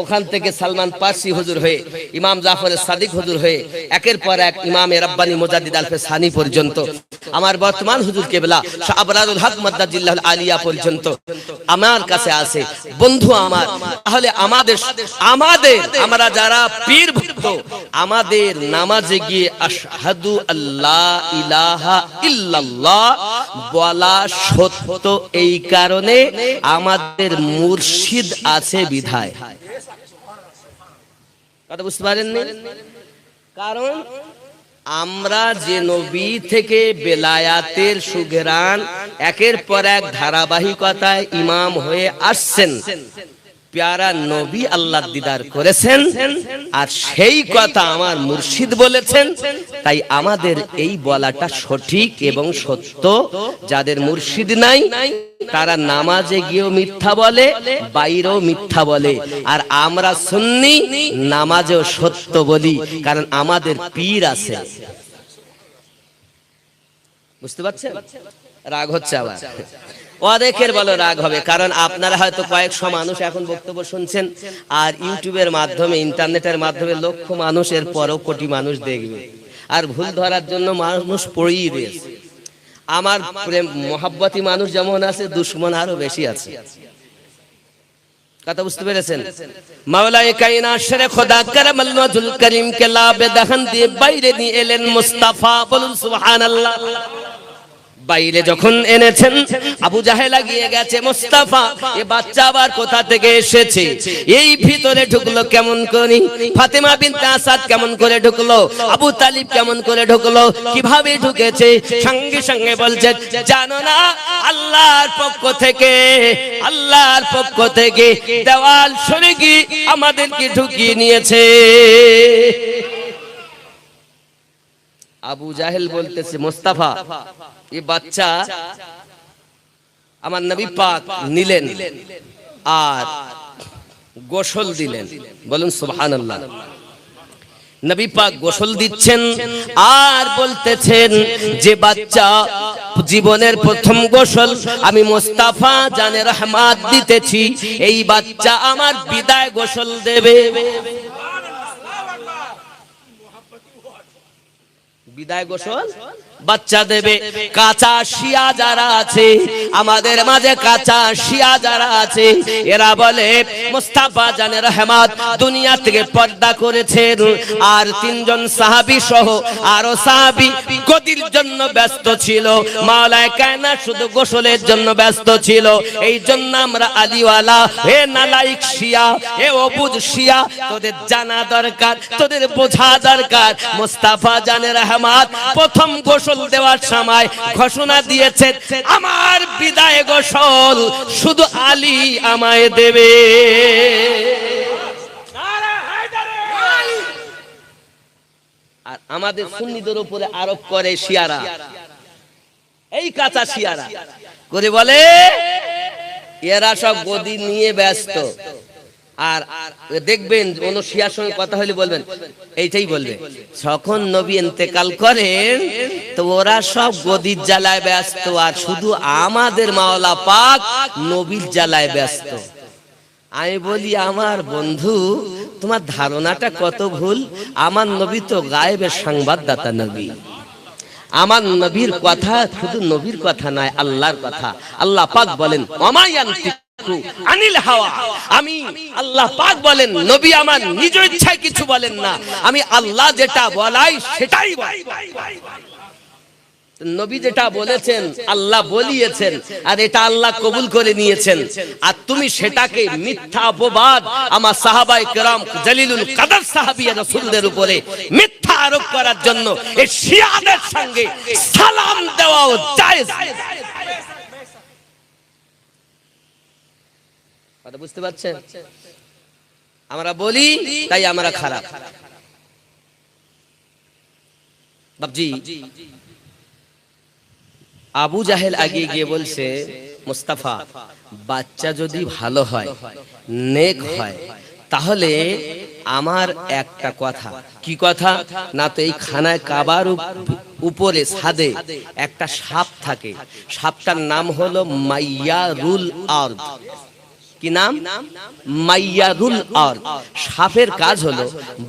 ওখান থেকে সালমান ফারসি হুজুর হয়ে ইমাম জাফর সাদিক হুজুর হয়ে একের পর এক ইমামে রাব্বানি মুজাদ্দিদ আলফে সানি পর্যন্ত আমার বর্তমান হুজুর কেবলা শাহ আবরারুল হক মাদ্দাজিল্লাহুল আলিয়া পর্যন্ত আমার কাছে আছে। বন্ধু আমার, তাহলে আমরা যারা পীর ভক্ত আমাদের নামাজে গিয়ে আশহাদু আল্লাহ ইলাহা ইল্লাল্লাহ বলা সত্য, এই কারণে আমাদের মুর্শিদ আছে বিধায়। কথা বুঝতে পারেননি? কারণ আমরা যে নবী থেকে বেলায়াতের সুঘ্রাণ একের পর এক ধারাবাহিকতায় ইমাম হয়ে আসছেন, প্যারা নবী আল্লাহ দিদার করেছেন, আর সেই কথা আমার মুর্শিদ বলেছেন। তাই আমাদের এই বলাটা সঠিক এবং সত্য। যাদের মুর্শিদ নাই তারা নামাজে গিয়েও মিথ্যা বলে, বাইরেও মিথ্যা বলে। আর আমরা সুন্নি নামাজেও সত্য বলি, কারণ আমাদের পীর আছে। বুঝতে পারছেন? রাগ হচ্ছে আবার অনেকের বলো রাগ হবে, কারণ আপনারা হয়তো কয়েকশো মানুষ এখন বক্তব্য শুনছেন, আর ইউটিউবের মাধ্যমে ইন্টারনেটের মাধ্যমে লক্ষ মানুষের পরও কোটি মানুষ দেখবে, আর ভুল ধরার জন্য মানুষ পড়েই রয়েছে। আমার প্রেম মোহাব্বতী মানুষ যেমন আছে, দুশ্মন আরো বেশি আছে। কথা বুঝতে পেরেছেন? মাওলায়ে কায়নাত শেরে খোদা কারামাল্লাহু ওয়াজহুল কারীম কে লাবে দহন দিয়ে বাইরে নিয়ে এলেন মুস্তাফা। বলুন সুবহানাল্লাহ। বাইরে যখন এনেছেন, আবু জাহেল লাগিয়ে গেছে, মুস্তাফা এ বাচ্চা আবার কোথা থেকে এসেছে, এই ভিতরে ঢুকলো কেমন করে, ফাতেমা বিনতে আসাদ কেমন করে ঢুকলো, আবু তালিব কেমন করে ঢুকলো, কিভাবে ঢুকেছে? সঙ্গে সঙ্গে বলছেন, জানো না আল্লাহর পক্ষ থেকে, আল্লাহর পক্ষ থেকে দেওয়াল সরে গিয়ে আমাদেরকে ঢুকিয়ে নিয়েছে। আবু জাহেল বলতেছে, মুস্তাফা এই বাচ্চা আমার নবী পাক নিলেন আর গোসল দিলেন। বলুন সুবহানাল্লাহ। নবী পাক গোসল দিচ্ছেন আর বলতেছেন যে বাচ্চা জীবনের প্রথম গোসল আমি মুস্তাফা জানে রহমাত দিতেছি, এই বাচ্চা আমার বিদায় গোসল দেবে। বিদায় গোসল বাচ্চা দেবে। কাঁচা শিয়া যারা আছে আমাদের মাঝে, কাঁচা শিয়া যারা আছে, এরা বলে মুস্তাফা জানে রহমাত দুনিয়া থেকে পর্দা করেছেন, আর তিনজন সাহাবী সহ আরো সাহাবী গদির জন্য ব্যস্ত ছিল, মাওলায়ে কায়নাত শুধু গোসলের জন্য ব্যস্ত ছিল। এই জন্য আমরা আলিওয়ালা, হে নালায়েক শিয়া, হে অবুঝ শিয়া, তোদের জানা দরকার, তোদের বোঝা দরকার, মুস্তাফা জানে রহমাত প্রথম গোসল দেওয়ার সময় ঘোষণা দিয়েছেন, আমার বিদায় গোসল শুধু আলী আমায় দেবে। আর আমাদের সুন্নিদের উপরে আরোপ করে শিয়ারা, এই কাঁচা শিয়ারা করে বলে এরা সব গদি নিয়ে ব্যস্ত। আর দেখবেন কোন শিয়ার সঙ্গে কথা হলে বলবেন এইটাই বলবে, যখন নবী ইন্তেকাল করেন তো ওরা সব গদির জ্বালায় ব্যস্ত, আর শুধু আমাদের মাওলা পাক নবীর জ্বালায় ব্যস্ত। আমি বলি, আমার বন্ধু তোমার ধারণাটা কত ভুল। আমার নবী তো গায়েবের সংবাদদাতা নবী। আমার নবীর কথা শুধু নবীর কথা নয়, আল্লাহর কথা। আল্লাহ পাক বলেন আনিল হাওয়া, আমি আল্লাহ পাক বলেন নবী আমার নিজ ইচ্ছায় কিছু বলেন না, আমি আল্লাহ যেটা বলাই সেটাই বলি। নবী যেটা বলেছেন আল্লাহ বলিয়েছেন, আর এটা আল্লাহ কবুল করে নিয়েছেন, আর তুমি সেটাকে মিথ্যা অপবাদ আমার সাহাবায়ে কেরাম জলিলুল কদর সাহাবী রাসূলদের উপরে মিথ্যা আরোপ করার জন্য এই শিয়াদের সঙ্গে সালাম দেওয়াও জায়েজ। কথা বুঝতে পারছেন? আমরা বলি তাই আমরা খারাপ। বাবজি, আবু জাহেল আগে গিয়ে বলছে, মুস্তাফা বাচ্চা যদি ভালো হয়, নেক হয়, তাহলে আমার একটা কথা। কি কথা? না তো এই খানায় কাবার উপরে ছাদে একটা সাপ থাকে, সাপটার নাম হলো মাইয়ারুল আরদ। কি নাম? মাইয়ারুল আরদ। সাপের কাজ হলো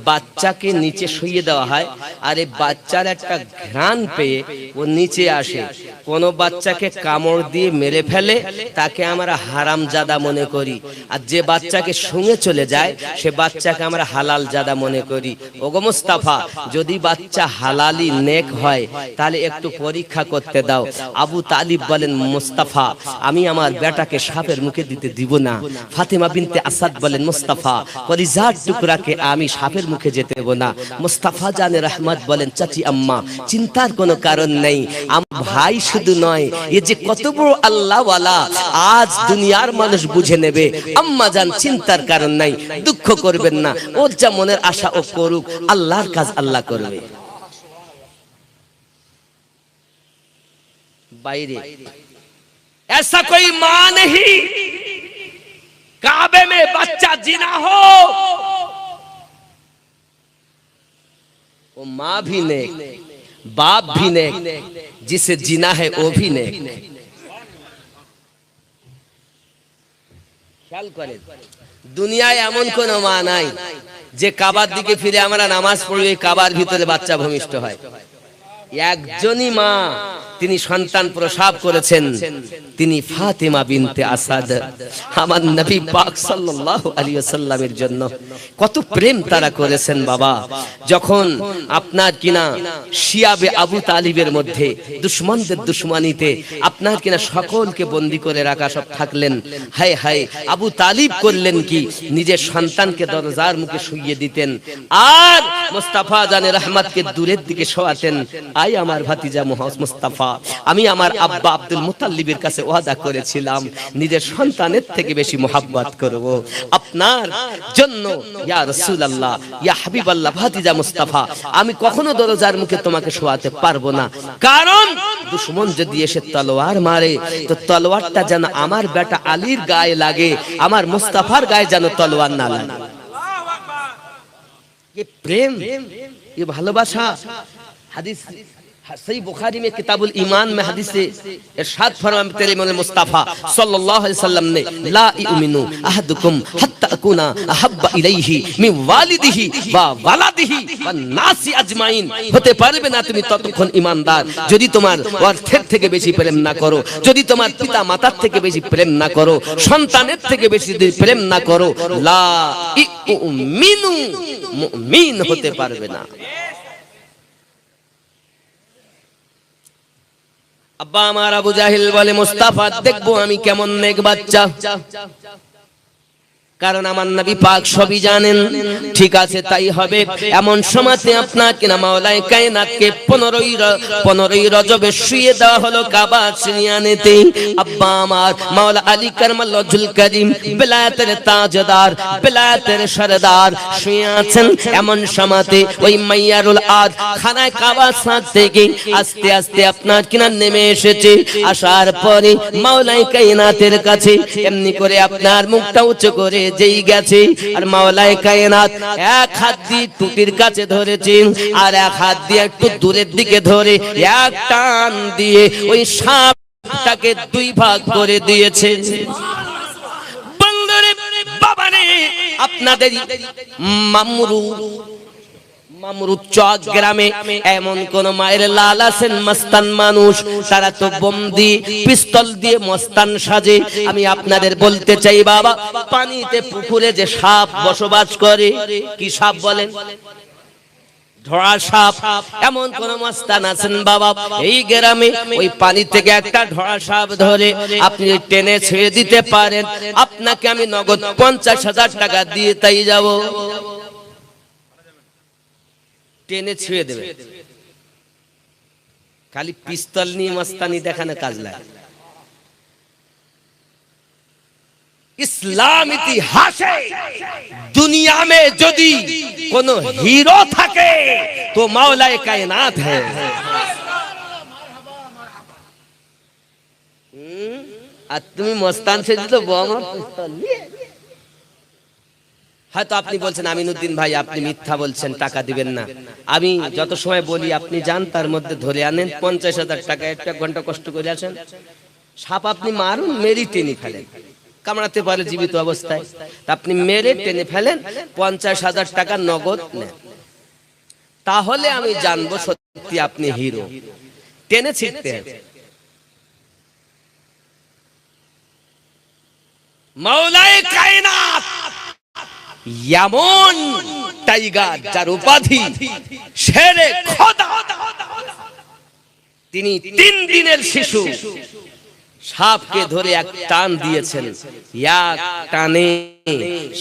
বাচ্চাকে নিচে শুইয়ে দেওয়া হয়, আর এই বাচ্চার একটা ঘ্রাণ পেয়ে ও নিচে আসে। কোন বাচ্চাকে কামড় দিয়ে মেরে ফেলে তাকে আমরা হারামজাদা মনে করি, আর যে বাচ্চাকে শুঙে চলে যায় সে বাচ্চাকে আমরা হালাল জাদা মনে করি। ওগো মুস্তাফা, যদি বাচ্চা হালালি নেক হয় তাহলে একটু পরীক্ষা করতে দাও। আবু তালিব বলেন, মুস্তাফা আমি আমার বেটাকে সাপের মুখে দিতে দিব না। ফাতেমা বিনতে আসাদ বলেন, মুস্তাফা কলিজার টুকরাকে আমি সাপের মুখে যেতে দেব না। মুস্তাফা জানে রহমত বলেন, চাচি আম্মা চিন্তার কোনো কারণ নেই, আমার ভাই শুধু নয়, এ যে কত বড় আল্লাহওয়ালা আজ দুনিয়ার মানুষ বুঝে নেবে। আম্মা জান চিন্তার কারণ নাই, দুঃখ করবেন না, ওর যা মনের আশা ও করুক, আল্লাহর কাজ আল্লাহ করবে। বাইরে ऐसा कोई मां नहीं काबे में बच्चा जिना हो, वो मां भी नेक, बाप भी नेक, जिसे जिना है वो भी नेक। ख्याल करें, দুনিয়ায় এমন কোন মা নাই যে কাবার দিকে ফিরে আমরা নামাজ পড়ি এই কাবার ভিতরে বাচ্চা ভূমিষ্ঠ হয়। একজনই মা, তিনি সন্তান প্রসব করেছেন, তিনি ফাতেমা বিনতে আসাদ। আমার নবী পাক সাল্লাল্লাহু আলাইহি ওয়াসাল্লামের জন্য কত প্রেম তারা করেছেন বাবা। যখন আপনার কিনা শিয়াবে আবু তালিবের মধ্যে দুশমনদের দুশমনিতে আপনার কিনা সকলকে বন্দী করে রাখা সব থাকলেন, হায় হায় আবু তালিব করলেন কি, নিজের সন্তানকে দরজার মুখে শুইয়ে দিতেন আর মুস্তাফা জানে রহমতকে দূরের দিকে শোয়াতেন। আই আমার ভাতিজা মুস্তাফা, আমি আমার আব্বা আব্দুল মুতাল্লিবের কাছে ওয়াদা করেছিলাম নিজের সন্তানের থেকে বেশি মোহাব্বত করব আপনার জন্য। ইয়া রাসূলুল্লাহ, ইয়া হাবিবাল্লাহ, ভাতিজা মুস্তাফা, আমি কখনো দরজার মুখে তোমাকে শোয়াতে পারবো না, কারণ দুশমন যদি এসে তলোয়ার মারে তো তলোয়ারটা যেন আমার বেটা আলীর গায়ে লাগে, আমার মুস্তাফার গায়ে যেন তলোয়ার না লাগে। ये प्रेम, ये ভালোবাসা। হাদিস सही बुखारी में किताबुल ईमान में हदीस से इरशाद फरमाया तेरे मोहम्मद मुस्तफा सल्लल्लाहु अलैहि वसल्लम ने, ला युमिनु अहदुकुम हत्ता अकुना अहब्बा इलैहि मिन वालिदिही वा वलादिही वन नासि अजमाइन। হতে পারবে না তুমি ততক্ষণ ঈমানদার যদি তোমার অর্থের থেকে বেশি প্রেম না করো, যদি তোমার পিতা মাতার থেকে বেশি প্রেম না করো, সন্তানের থেকে বেশি প্রেম না করো, লা ইউমিনু, মুমিন হতে পারবে না। আব্বা আমার আবু জাহিল বলে, মুস্তাফা দেখবো আমি কেমন নেক বাচ্চা, কারণ আমার নবী পাক সবই জানেন। ঠিক আছে তাই হবে। এমন সময়তে আপনার কিনা মাওলায়ে কায়নাতকে 15ই রজবে শুইয়ে দেওয়া হলো কাবা সিনিয়ানেতে। আব্বা আমার মাওলা আলী কারমাল্লাহুল কারীম বেলায়েতের তাজদার, বেলায়েতের সরদার শুয়ে আছেন। এমন সময়তে ওই মাইয়ারুল আদ খানায় কাবা সাদ থেকে আস্তে আস্তে আপনার কিনা নেমে এসেছে। আসার পরে মাওলায়ে কায়নাতের কাছে এমনি করে আপনার মুখটা উঁচু করে যেই গেছে, আর মাওলায়ে কায়নাত এক হাত দিয়ে টুটির কাছে ধরেছেন আর এক হাত দিয়ে একটু দূরের দিকে ধরে এক টান দিয়ে ওই সাপটাকে দুই ভাগ করে দিয়েছে। বন্ধুরে বাবারে, আপনাদের মামরুদ চক গ্রামে এমন কোন মায়ের লাল আছেন মস্তান মানুষ, তারা তো বন্দি পিস্তল দিয়ে মস্তান সাজে। আমি আপনাদের বলতে চাই বাবা, পানিতে পুকুরে যে সাপ বসবাস করে, কি সাপ বলেন? ধরা সাপ। এমন কোন মস্তান আছেন বাবা এই গ্রামে, ওই পানি থেকে একটা ধরা সাপ ধরে আপনি টেনে ছেড়ে দিতে পারেন, আপনাকে আমি নগদ 50,000 টাকা দিয়ে তাই যাব, টেনে ছেড়ে দেবে। খালি পিস্তল নিয়ে মস্তানি দেখানো কাজ লাগে। ইসলাম ইতিহাসে দুনিয়া में যদি কোন হিরো থাকে তো মাওলায়ে কায়নাত है। আর তুমি মস্তান সেজে তো বম পিস্তল নিয়ে। হয়তো আপনি বলছেন আমিনুদ্দিন ভাই আপনি মিথ্যা বলছেন, টাকা দিবেন না। আমি যত সময় বলি আপনি যান, তার মধ্যে ধরে আনেন 50,000 টাকা, 1 ঘন্টা কষ্ট করে আসেন, সাপ আপনি মারুন, মেরে টেনে ফেলেন, কামড়াতে পারে জীবিত অবস্থায়, তা আপনি মেরে টেনে ফেলেন, 50,000 টাকা নগদ নেন, তাহলে আমি জানবো সত্যি আপনি হিরো। টেনে ছিটতে হবে। মাওলায়ে কায়নাত এমন টাইগার যার উপাধি শেরে খোদা, তিনি 3 দিনের শিশু সাপকে ধরে এক টান দিয়েছেন, এক টানে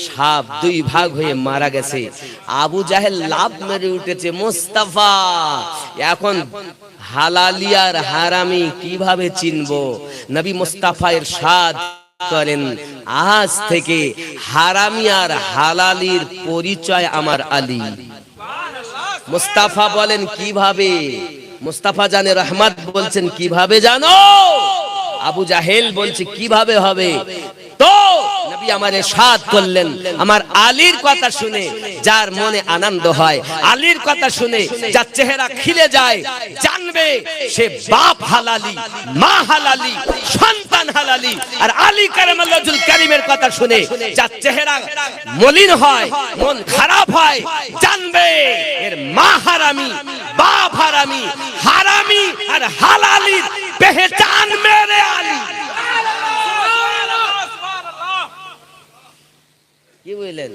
সাপ দুই ভাগ হয়ে মারা গেছে। আবু জাহেল লাফ মেরে উঠেছে, মোস্তাফা এখন হালালি আর হারামি কিভাবে চিনবো? নবী মুস্তাফা ইরশাদ করেন, আজ থেকে হারামি আর হালালির পরিচয় আমার আলী। মুস্তাফা বলেন কিভাবে? মুস্তাফা জানে রহমত বলছেন কিভাবে জানো? আবু জাহেল বলছে কিভাবে হবে? তো নবী আমার ইরশাদ করলেন, আমার আলীর কথা শুনে যার মনে আনন্দ হয়, আলীর কথা শুনে যার চেহারা খিলে যায়, জানবে সে বাপ হালালি, মা হালালি, সন্তান হালালি। আর আলী কারামাল্লাহুল কারীমের কথা শুনে যার চেহারা মলিন হয়, মন খারাপ হয়, জানবে এর মা হারামি, বাপ হারামি। হারামি আর হালালির পেহচান মেরে আলী। কি বললেন?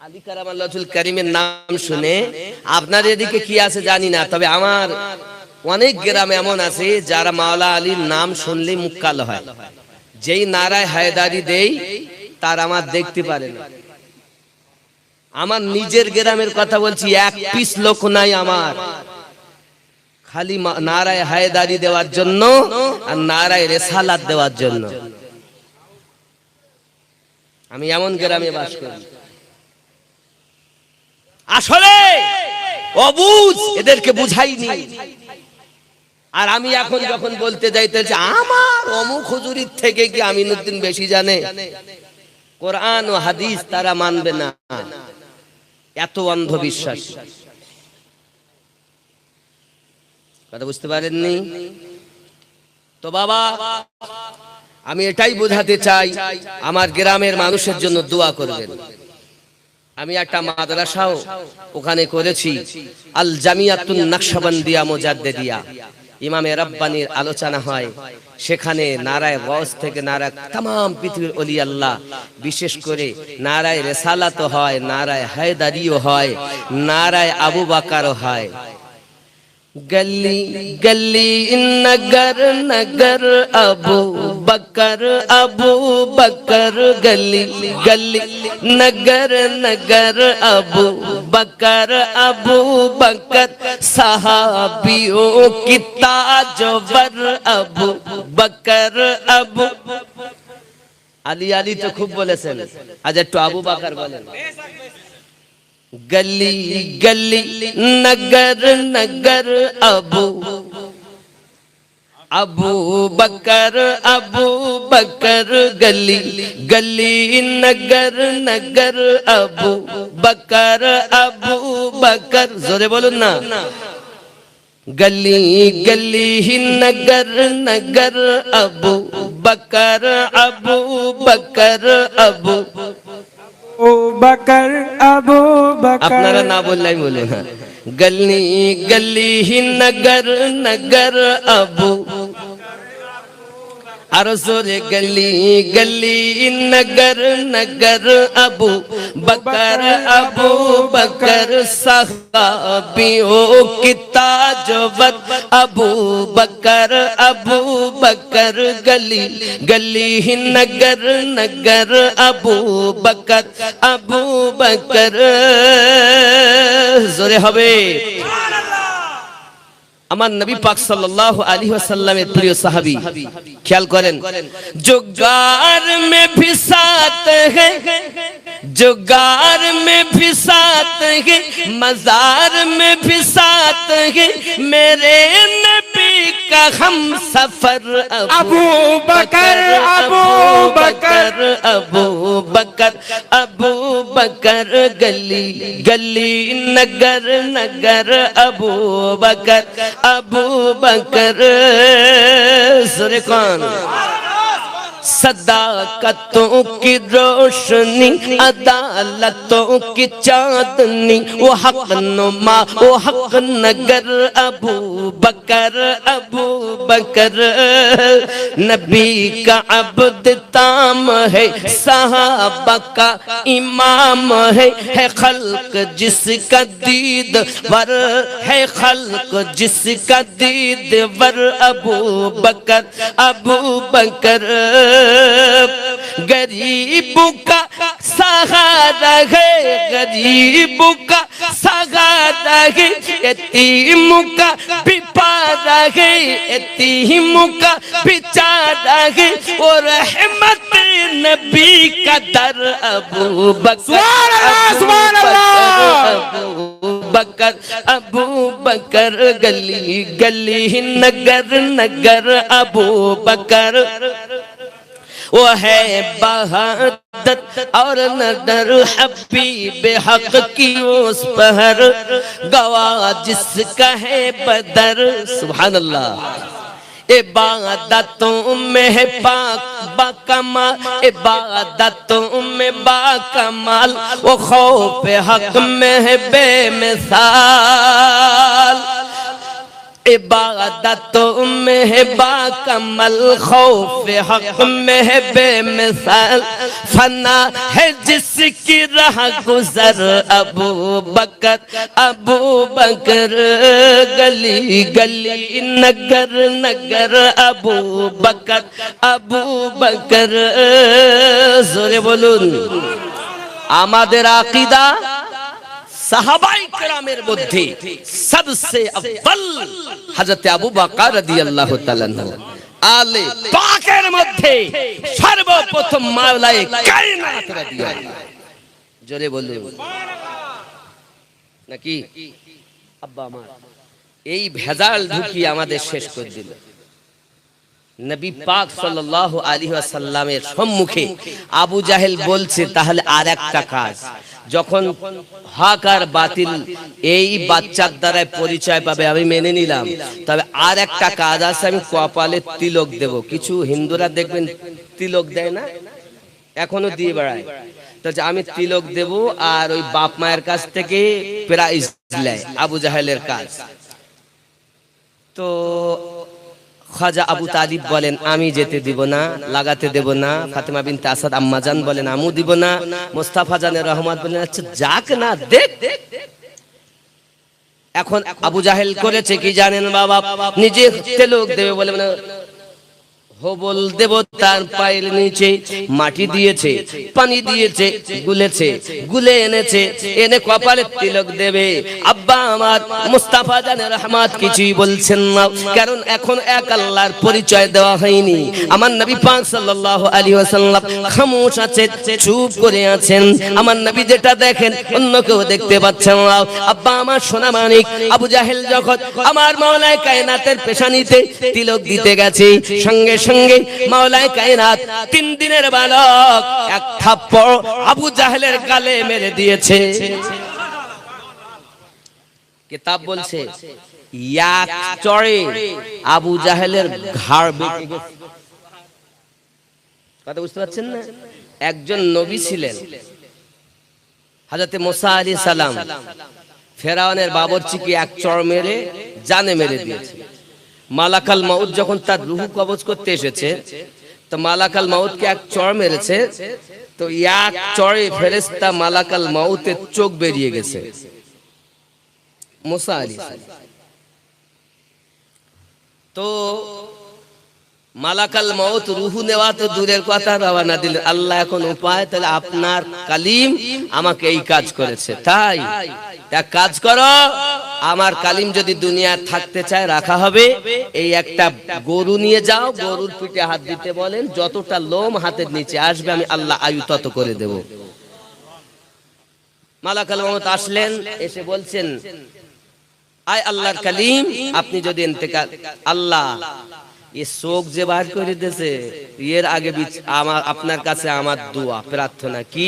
আলী কারামাল্লাহুল কারীমের নাম শুনে আপনার এদিকে কি আছে জানি না, তবে আমার অনেক গ্রামে এমন আছে যারা মাওলা আলীর নাম শুনলে মুখ কালো হয়। যেই নারায় হায়দারি দেই তার আমার দেখতে পারে না। আমার নিজের গ্রামের কথা বলছি, এক পিস লোক নাই আমার, খালি নারায় হায়দারি দেওয়ার জন্য আর নারায় রেসালাত দেওয়ার জন্য। আমি এমন গ্রামে বাস করি, আসলে অবুঝ এদেরকে বুঝাইনি। আর আমি এখন যখন বলতে যাইতেছি আমার অমুক হুজুরির থেকে কি আমিনুদ্দিন বেশি জানে, কোরআন ও হাদিস তারা মানবে না, এত অন্ধবিশ্বাস। কথা বুঝতে পারেননি তো বাবা? আমি এটাই বোঝাতে চাই, আমার গ্রামের মানুষের জন্য দোয়া করবেন। আমি একটা মাদ্রাসাও ওখানে করেছি, আল জামিয়াতুন নকশবন্দিয়া মুজাদ্দিদিয়া। ইমামে রাব্বানির আলোচনা হয় সেখানে, নারায় গওস থেকে নারায় तमाम পৃথিবীর ওলি আল্লাহ, বিশেষ করে নারায় রিসালাত হয়, নারায় হায়দারিও হয়, নারায় আবু বকরও হয়। गली गली नगर नगर अबू बकर गली गली नगर नगर अबू बकर सहाबियों की ताजवर अबू बकर अबू। আলী আলী তো খুব বলেছেন, আজ একটু আবু বকর বলেন। गली गली नगर नगर अबू बकर गली गली नगर नगर अबू बकर जोरे बोलून ना। गली गली नगर नगर अबू बकर अबू बकर अबू बकर। আপনারা না বললেই বলে না। गली गली नगर नगर अबू, আর জোরে गली गली नगर नगर अबू बकर सहाबियों की ताजवर अबू बकर गली गली नगर नगर अबू बकर জোরে হবে। আমার নবী পাক সাল্লাল্লাহু আলাইহি ওয়াসাল্লামের প্রিয় সাহাবী, খেয়াল করেন, जुगार में भी साथ है, जुगार में भी साथ है, मजार में भी साथ है, मेरे नबी का हम सफर अबू बकर अबू बकर गली गली नगर नगर अबू बकर सुरे कौन सदाकतों की रोशनी अदालतों की चांदनी वो हक नुमा वो हक नगर अबू बकर नबी का अब्द ताम है सहाबा का इमाम है खल्क जिसका दीद वर है खल्क जिसका दीद वर अबू बकर गरीबों का सहारा है गरीबों का सहारा है यतीमों का बिपारा है यतीमों का बेचारा है और रहमत नबी का दर अबू बकर गली गली नगर नगर अबू बकर वो है बहादत और नदर हबीब हक की उस पहर गवाह जिसका है बदर सुभान अल्लाह इबादतों में है पाक बाकमाल इबादतों में बाकमाल वो खौफ हक में है बेमिसाल इबादतों में है बाकमाल खौफ हक में है बेमिसाल फना है जिसकी राह गुजर अबू बकर गली गली नगर नगर अबू बकर जोरे बोलुन आमादेर आकीदा সাহাবায়ে কেরামের মধ্যে সবচেয়ে আউয়াল হযরত আবু বকর রাদিয়াল্লাহু তাআলা আলে পাকের মধ্যে সর্বপ্রথম মাওলায়ে কায়নাত রাদিয়াল্লাহু জোরে বলুন নাকি আব্বা আমার এই ভেজাল ঢুকি আমাদের শেষ করে দিল নবী পাক সাল্লাল্লাহু আলাইহি ওয়াসাল্লামের সম্মুখে আবু জাহেল বলছে তাহলে আরেকটা কাজ যখন হক আর বাতিল এই বাচ্চার দ্বারা পরিচয় পাবে আমি মেনে নিলাম তবে আর একটা কাজ আছে আমি কপালে তিলক দেব কিছু হিন্দুরা দেখবেন তিলক দেয় না এখনো দিয়ে বেড়ায় তো আমি তিলক দেব আর ওই বাপ মায়ের কাছ থেকে প্রাইজ নেয় আবু জাহেলের কাজ তো খাজা আবু তালিব বলেন আমি যেতে দিব না লাগাতে দেব না ফাতেমা বিনতে আসাদ আম্মা জান বলেন আমু দিব না মুস্তাফা জানের রহমত বলেন আচ্ছা যাক না দেখ এখন আবু জাহেল করেছে কি জানেন বাবা নিজে তিলক দেবে বলে মানে হবল দেবতার পায়ের নিচে মাটি দিয়েছে পানি দিয়েছে গুলেছে গুলে এনেছে এনে কপালে তিলক দেবে আব্বা আমার মুস্তাফা জানের রহমত কিছুই বলছেন না কারণ এখন এক আল্লাহর পরিচয় দেওয়া হয়নি আমার নবী পাক সাল্লাল্লাহু আলাইহি ওয়াসাল্লাম খামোশ আছে চুপ করে আছেন আমার নবী যেটা দেখেন অন্য কেউ দেখতে পাচ্ছেন না আব্বা আমার সোনা মানিক আবু জাহেল যখন আমার মাওলায়ে কায়নাতের পেশানিতে তিলক দিতে গেছে সঙ্গে সঙ্গে মাওলায়ে কায়নাত 3 দিনের বালক এক থাপ্পড় আবু জাহেলের গালে মেরে দিয়েছে কিতাব বলছে এক চড়ে আবু জাহেলের ঘাড় বেঁকে গেছে কথা বুঝতে পারছেন না একজন নবী ছিলেন হযরত মুসা আলাইহিস সালাম ফেরাউনের বাবরচিকে এক চড় মেরে জানে মেরে দিয়েছে মালাকাল মাউত যখন তার রূহ কবজ করতে এসেছে তো মালাকাল মাউতকে এক চড় মেরেছে তো এক চড়ে ফেরেশতা মালাকাল মাউতের চোখ বেরিয়ে গেছে মুসা আলাইহিস সালাম তো মালাকাল মাউত রূহ নেওয়া তো দূরের কথা রওনা দিলেন আল্লাহ এখন উপায় তাহলে আপনার কালিম আমাকে এই কাজ করেছে তাই এক কাজ করো আমার কালিম যদি দুনিয়ায় থাকতে চায় রাখা হবে এই একটা গরু নিয়ে যাও গরুর পিঠে হাত দিতে বলেন যতটা লোম হাতের নিচে আসবে আমি আল্লাহ আয়ু তত করে দেব মালাকাল মাউত আসলেন এসে বলছেন আয় আল্লাহর কালিম আপনি যদি ইন্তেকাল আল্লাহ এই শোক যে বার করে দিয়েছে এর আগে আমার আপনার কাছে আমার দোয়া প্রার্থনা কি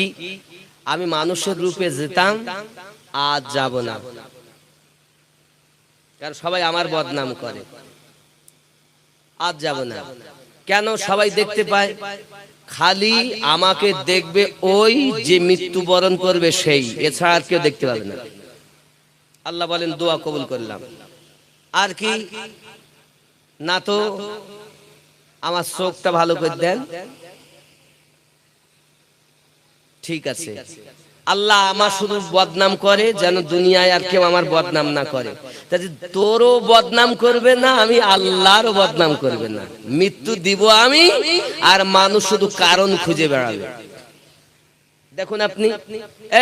আমি মানুষের রূপে যেতাম আজ যাব না কারণ সবাই আমার বদনাম করে আজ যাব না কেন সবাই দেখতে পায়? খালি আমাকে দেখবে ওই যে মৃত্যুবরণ করবে সেই, এছাড়া আর কেউ দেখতে পাবে না। আল্লাহ বলেন দোয়া কবুল করলাম। আর কি না, তো আমার চোখটা ভালো করে দেন, ঠিক আছে। আল্লাহ আমার শুধু বদনাম করে যেন দুনিয়ায় আর কেউ আমার বদনাম না করে। তাহলে তোরও বদনাম করবে না, আমি আল্লাহরও বদনাম করবে না। মৃত্যু দিব আমি, আর মানুষ শুধু কারণ খুঁজে বেড়াবে। দেখুন আপনি,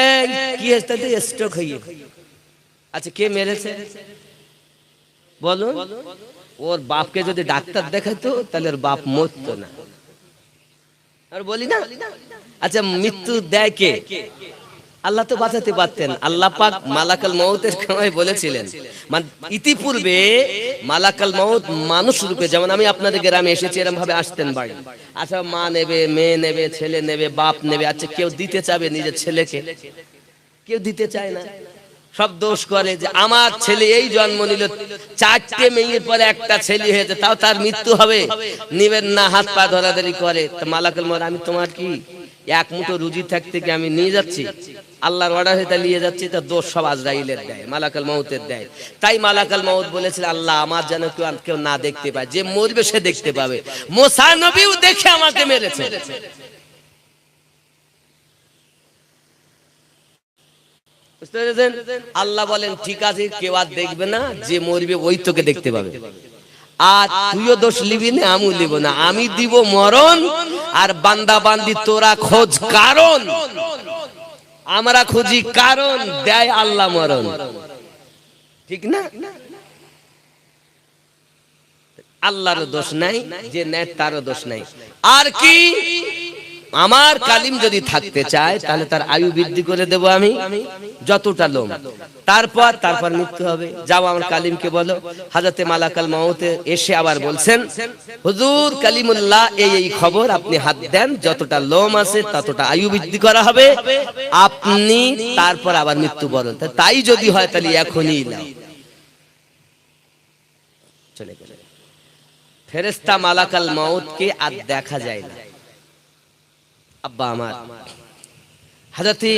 এই কি হয়েছে? স্ট্রোক হয়ে, আচ্ছা কে মেরেছে বলুন? ওর বাপকে যদি ডাক্তার দেখাতো তাহলে ওর বাপ মরতো না। আর বলি না, আচ্ছা মৃত্যু দেয় কে? আল্লাহ তো বাঁচাতে পারতেন। আল্লাহ পাক মালাকাল মউতের সময় বলেছিলেন, মানে ইতিপূর্বে মালাকাল মউত মানুষ রূপে, যেমন আমি আপনাদের গ্রামে এসেছি এরকম ভাবে আসতেন বাড়ি। আচ্ছা মা নেবে, মেয়ে নেবে, ছেলে নেবে, বাপ নেবে। আচ্ছা কেউ দিতে চাবে নিজের ছেলেকে? কেউ দিতে চায় না। সব দোষ করে যে আমার ছেলে এই জন্ম নিল, 4টে মেয়ের পরে একটা ছেলে হয়েছে, তাও তার মৃত্যু হবে, নিবেন না, হাত পা ধরাধরি করে। তো মালাকুল মউত, আমি তোমার কি এক মুঠো রুজি থাকতে কি আমি নিয়ে যাচ্ছি? আল্লাহর অর্ডার হয়ে নিয়ে যাচ্ছি, তা দোষ সব আজরাইলের দেয়, মালাকুল মউতের দেয়। তাই মালাকুল মউত বলেছিল, আল্লাহ আমার যেন কেউ না দেখতে পায়, যে মরবে সে দেখতে পাবে। মুসা নবীও দেখে আমাকে মেরেছে। আল্লাহ বলেন ঠিক আছে, কেউ আর দেখবে না, যে মরবে ওই তোকে দেখতে পাবে। আর তুইও দোষ লিবি না, আমিও লিব না। আমি দিব মরণ, আর বান্দা বান্দি তোরা খোঁজ কারণ, আমরা খুঁজি কারণ, দেয় আল্লাহ মরণ। ঠিক না? আল্লাহরও দোষ নাই, যে নেয় তারও দোষ নাই। আর কি, আমার কালিম যদি থাকতে চায় তাহলে তার আয়ু বৃদ্ধি করে দেব আমি যতটা লোম। তারপর মৃত্যু হবে। যাও আমার কালিমকে বলো। হযরতে মালাকাল মউতে এসে আবার বলছেন, হুজুর কালিমুল্লাহ এই খবর, আপনি হাত দেন, যতটা লোম আছে ততটা আয়ু বৃদ্ধি করা হবে, আপনি তারপর আবার মৃত্যুবরণ। তাই যদি হয় তাহলে এখনই নাও। চলে গেল। ফেরেশতা মালাকাল মউতকে আর দেখা যায় না। আব্বা আমার, হযরতে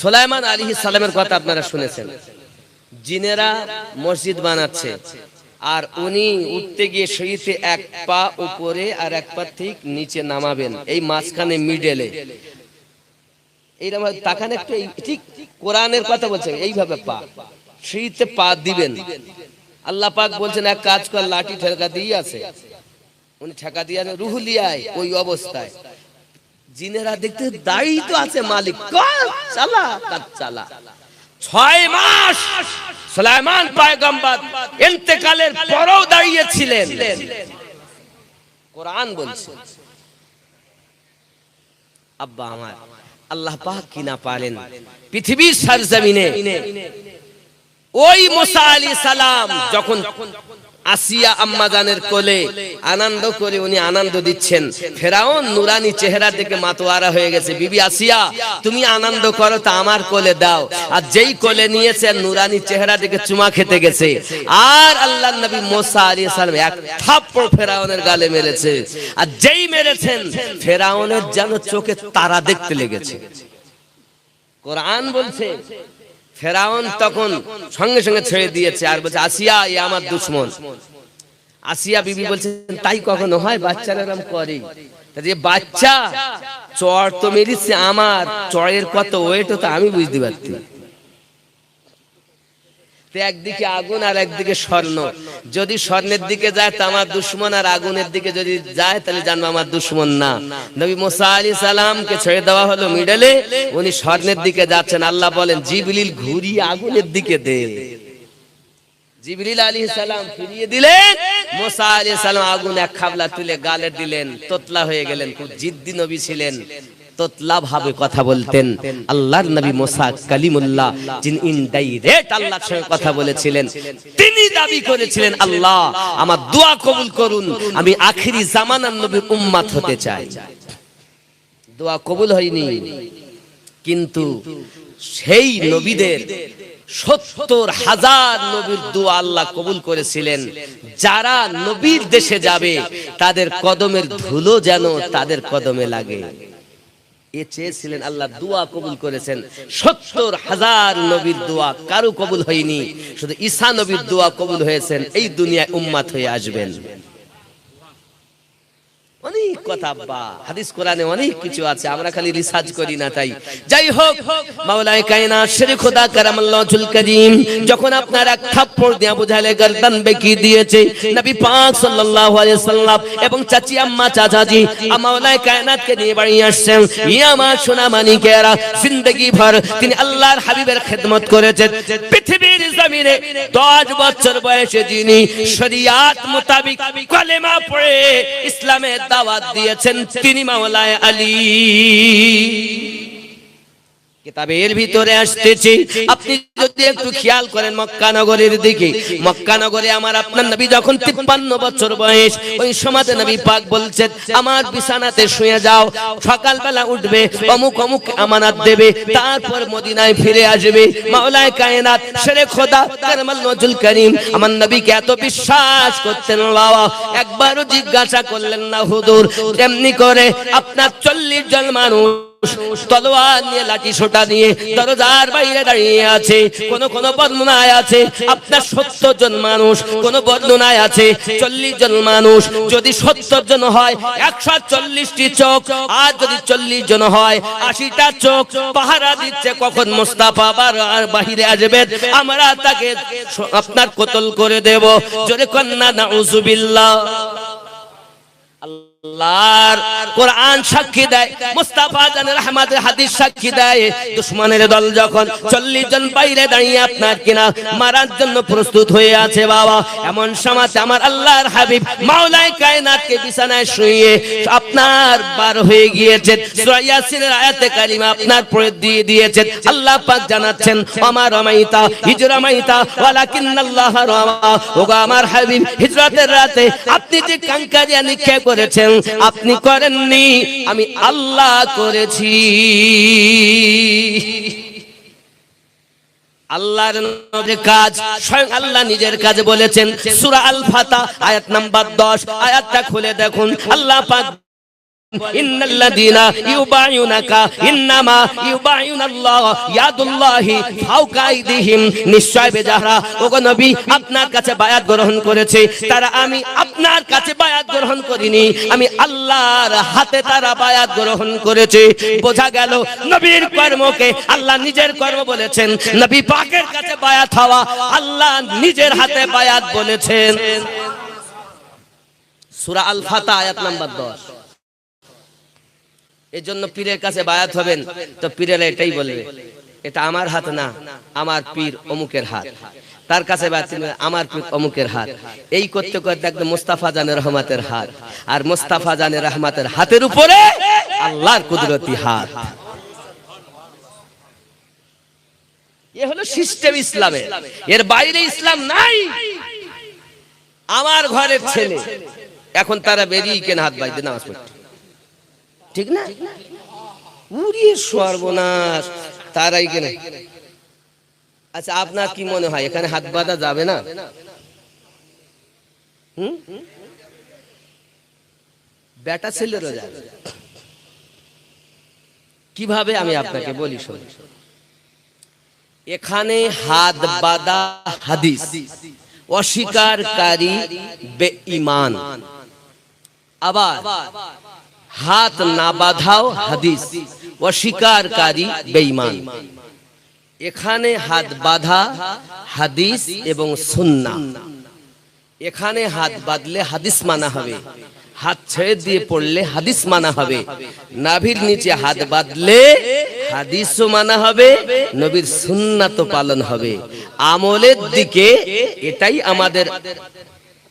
সুলাইমান আলাইহিস সালামের কথা আপনারা শুনেছেন। জিনেরা মসজিদ বানাচ্ছে, আর উনি উঠতে গিয়ে শরীরে এক পা উপরে আর এক পা ঠিক নিচে নামাবেন, এই মাঝখানে মিডলে। এইরকম তাকান একটু, ঠিক কোরআনের কথা বলছে, এইভাবে পা শরীরে পা দিবেন। আল্লাহ পাক বলছেন এক কাজ কর, লাঠি ঠেকা দিয়ে আছে, উনি ঠেকা দিয়ে রুহুলিয়ায় ওই অবস্থায়। জিনেরা দেখতে দায়ী তো আছে, মালিক চালা কাজ চালা। 6 মাস সুলাইমান পয়গম্বর ইন্তেকালের পরেও দাঁড়িয়ে ছিলেন। কোরআন বলছে। আব্বা আমার, আল্লাহ পাক কি না পারেন পৃথিবীর সরজমিনে। ওই মুসা আলাইহিস সালাম যখন আসিয়া আম্মাজানের কোলে আনন্দ করে উনি আনন্দ দিচ্ছেন, ফেরাউন নুরানি চেহারা দেখে মাতোয়ারা হয়ে গেছে। বিবি আসিয়া তুমি আনন্দ করো, তা আমার কোলে দাও। আর যেই কোলে নিয়েছে নুরানি চেহারা দেখে চুমা খেতে গেছে। আর আল্লাহর নবী মুসা আলাইহিস সালাম এক থাপ্পড় ফেরাউনের গালে মেরেছে। আর যেই মেরেছেন ফেরাউনের যেন চোখে তারা দেখতে লেগেছে। কোরআন বলছে ফেরাউন তখন সঙ্গে সঙ্গে ছেড়ে দিয়েছে, আর বলছে আসিয়া এ আমার দুশমন। আসিয়া বিবি বলছেন তাই কখনো হয়? বাচ্চারা এরকম করে। যে বাচ্চা চড় তো মেরেছে, আমার চড়ের কত ওয়েট তো আমি বুঝতে পারছি। একদিকে আগুন আর একদিকে স্বর্ণ, যদি স্বর্ণের দিকে যায় তা আমার দুশমন, আর আগুনের দিকে যদি যায় তাহলে জানবো আমার দুশমন না। নবী মুসা আলাইহিস সালামকে ছেড়ে দেওয়া হলো মিডলে, উনি স্বর্ণের দিকে যাচ্ছেন। আল্লাহ বলেন জিবরিল ঘুরিয়ে আগুনের দিকে দে। জিবরিল আলাইহিস সালাম ফিরিয়ে দিলেন, মুসা আলাইহিস সালাম আগুন এক খাবলা তুলে গালে দিলেন, তোতলা হয়ে গেলেন। খুব জিদ্দি নবী ছিলেন, তোতলা ভাবে কথা বলতেন। আল্লাহর নবী মুসা কালিমুল্লাহ, যিনি ইনডাইরেক্ট আল্লাহর সঙ্গে কথা বলেছিলেন, তিনি দাবি করেছিলেন আল্লাহ আমার দোয়া কবুল করুন, আমি আখিরি জামানার নবীর উম্মত হতে চাই। দোয়া কবুল হয়নি, কিন্তু সেই নবীদের ৭০,০০০ নবীর দোয়া আল্লাহ কবুল করেছিলেন, যারা নবীর দেশে যাবে তাদের কদমের ধুলো যেন তাদের কদমে লাগে। এ চেয়েছিলেন, আল্লাহ দোয়া কবুল করেছেন। ৭০,০০০ নবীর দোয়া কারো কবুল হয়নি, শুধু ঈসা নবীর দোয়া কবুল হয়েছেন। এই দুনিয়ায় উম্মাত হয়ে আসবেন। অনেক কথা আব্বা, হাদিস কোরআনে অনেক কিছু আছে, আমরা খালি রিসার্চ করি না। তাই যাই হোক, মাওলায়ে কায়নাত শেরে খোদা কারামাল্লাহুল কারীম যখন আপনার এক থাপ্পড় দিয়ে আবু জাহেলের গর্দান বেঁকিয়ে দিয়েছে, নবী পাক সাল্লাল্লাহু আলাইহি সাল্লাম এবং চাচি আম্মা চাচাজি মাওলায়ে কায়নাতকে নিয়ে বাড়ি আসছেন। ইয়া আমার সোনা মানিকেরা, জিন্দেগি ভর তিনি আল্লাহর হাবিবের খেদমত করেছেন। পৃথিবীর জমিনে 10 বছর বয়সে যিনি শরিয়াত মোতাবেক কালেমা পড়ে ইসলামের দাওয়াত দিয়েছেন তিনি মাওলায়ে আলী। কিতাবের ভিতরে আসতেছে, আপনি যদি একটু খেয়াল করেন মক্কা নগরের দিকে, মক্কা নগরে আমার আপনার নবী যখন 53 বছর বয়স, ওই সময়তে নবী পাক বলছেন আমার বিছানাতে শুয়ে যাও, সকালবেলা উঠবে, অমুক অমুক আমানত দেবে, তারপর মদিনায় ফিরে আসবে। মাওলায়ে কায়নাত শেরে খোদা কারামাল্লাহুল কারীম আমার নবীকে এত বিশ্বাস করতেন, বাবা একবারও জিজ্ঞাসা করলেন না হুজুর এমনি করে আপনার 40 জন মানুষ তলোয়ার নিয়ে লাঠি সোটা নিয়ে দরজার বাইরে দাঁড়িয়ে আছে, কোন কোন বর্ণনায় আছে আপনার 70 জন মানুষ, কোন বর্ণনায় আছে 40 জন মানুষ। যদি 70 জন হয় 140টি চোখ, আর যদি 40 জন হয় 80টা চোখ পাহারা দিচ্ছে কখন মুস্তাফা বাহিরে আসবেন, আমরা তাকে আপনার কতল করে দেব। জোরে কন্না নাউজুবিল্লাহ। আল্লাহর কোরআন সাক্ষী দেয়, মুস্তাফা জানের রহমতের হাদিস সাক্ষী দেয়, দুশমনের দল যখন 40 জন বাইরে দাঁড়িয়ে আপনার কিনা মারার জন্য প্রস্তুত হয়ে আছে, বাবা এমন সময় আমার আল্লাহর হাবিব মাওলায়ে কায়নাতকে বিছানায় শুইয়ে আপনার বার হয়ে গিয়েছেন। সূরা ইয়াসিনের আয়াতে কারিমা আপনার পড়ে দিয়ে দিয়েছেন। আল্লাহ পাক জানাচ্ছেন ওমা রামাইতা ইজ রামাইতা ওয়ালাকিন্নাল্লাহ রামা। ওগো আমার হাবিব, হিজরতের রাতে আপনি যে কাঙ্কারিয়া নিক্ষেপ করেছেন আপনি করেননি, আমি আল্লাহ করেছি। আল্লাহর নবীর কাজ স্বয়ং আল্লাহ নিজের কাজে বলেছেন। সূরা আল ফাতা আয়াত নাম্বার 10, আয়াতটা খুলে দেখুন। আল্লাহ পাক ইন্নাল্লাযীনা ইউবায়ুনাকা ইন্নামা ইউবায়ুনাল্লাহ ইয়াদুল্লাহি ফাওকা আইদিহিম। নিশ্চয় বেজাহারা ওগো নবী আপনার কাছে বায়াত গ্রহণ করেছে তারা, আমি আপনার কাছে বায়াত গ্রহণ করিনি, আমি আল্লাহর হাতে তারা বায়াত গ্রহণ করেছে। বোঝা গেল নবীর কর্মকে আল্লাহ নিজের কর্ম বলেছেন, নবী পাকের কাছে বায়াত হওয়া আল্লাহ নিজের হাতে বায়াত বলেছেন। সূরা আল ফাতা আয়াত নাম্বার 10। এই জন্য পীরের কাছে বায়াত হবেন তো পীরেরা এটাই বলবে এটা আমার হাত না, আমার পীর অমুকের হাত। তার কাছে বায়াত আমার পীর অমুকের হাত। এই করতে করতে একদম মুস্তাফা জানের রহমতের হাত, আর মুস্তাফা জানের রহমতের হাতের উপরে আল্লাহর কুদরতি হাত। এ হলো সিস্টেম ইসলামের, এর বাইরে ইসলাম নাই। আমার ঘরের ছেলে এখন তারা বেরিয়ে কেন হাত বাইতে নামাজ পড়তে, ঠিক না? উড়িয়ে সর্বনাশ তারাই কেন। আচ্ছা আপনার কি মনে হয় এখানে হাত বাঁধা যাবে না? বেটা ছেলেরও যাবে। কিভাবে আমি আপনাকে বলি শুনুন। এখানে হাত বাঁধা হাদিস, অস্বীকারী বেঈমান। আবার হাত না বাঁধাও হাদিস, অস্বীকারী বেঈমান। এখানে হাত বাঁধা হাদিস এবং সুন্নাহ। এখানে হাত বাঁধলে হাদিস মানা হবে, হাত ছেড়ে দিয়ে পড়লে হাদিস মানা হবে, নাভির নিচে হাত বাঁধলে হাদিসও মানা হবে, নবীর সুন্নাত পালন হবে। আমলের দিকে এটাই আমাদের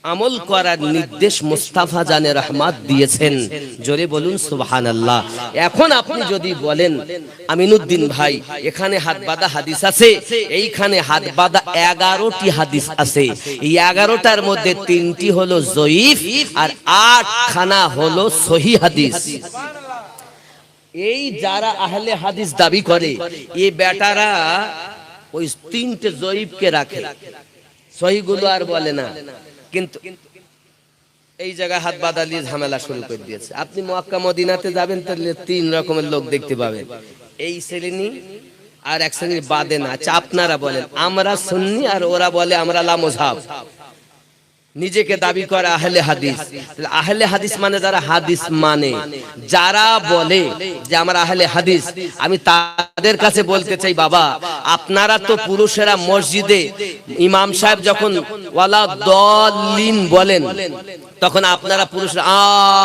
আমল করার নির্দেশ মুস্তাফা জানে রহমত দিয়েছেন। জোরে বলুন সুবহানাল্লাহ। এখন আপনি যদি বলেন আমিনুদ্দিন ভাই এখানে হাত বাঁধা হাদিস আছে, এইখানে হাত বাঁধা 11টি হাদিস আছে, এই 11টার মধ্যে 3টি হলো জয়ীফ আর 8খানা হলো সহিহ হাদিস। এই যারা আহলে হাদিস দাবি করে এই বেটারা ওই 3টে জয়ীফকে রাখে, সহিগুলো আর বলে না। কিন্তু এই জায়গায় হাত বাঁধালিয়ে ঝামেলা শুরু করে দিয়েছে। আপনি মক্কা মদিনাতে যাবেন তাহলে 3 রকমের লোক দেখতে পাবেন, এই শ্রেণী আর এক শ্রেণীর বাদে না। আচ্ছা আপনারা বলেন, আমরা সুন্নি আর ওরা বলে আমরা লামুজহাব, নিজেকে দাবি করে আহলে হাদিস। আহলে হাদিস মানে যারা হাদিস মানে, যারা বলে যে আমরা আহলে হাদিস, আমি তাদের কাছে বলতে চাই, বাবা আপনারা তো পুরুষেরা মসজিদে ইমাম সাহেব যখন ওয়ালা দলিন বলেন তখন আপনারা পুরুষরা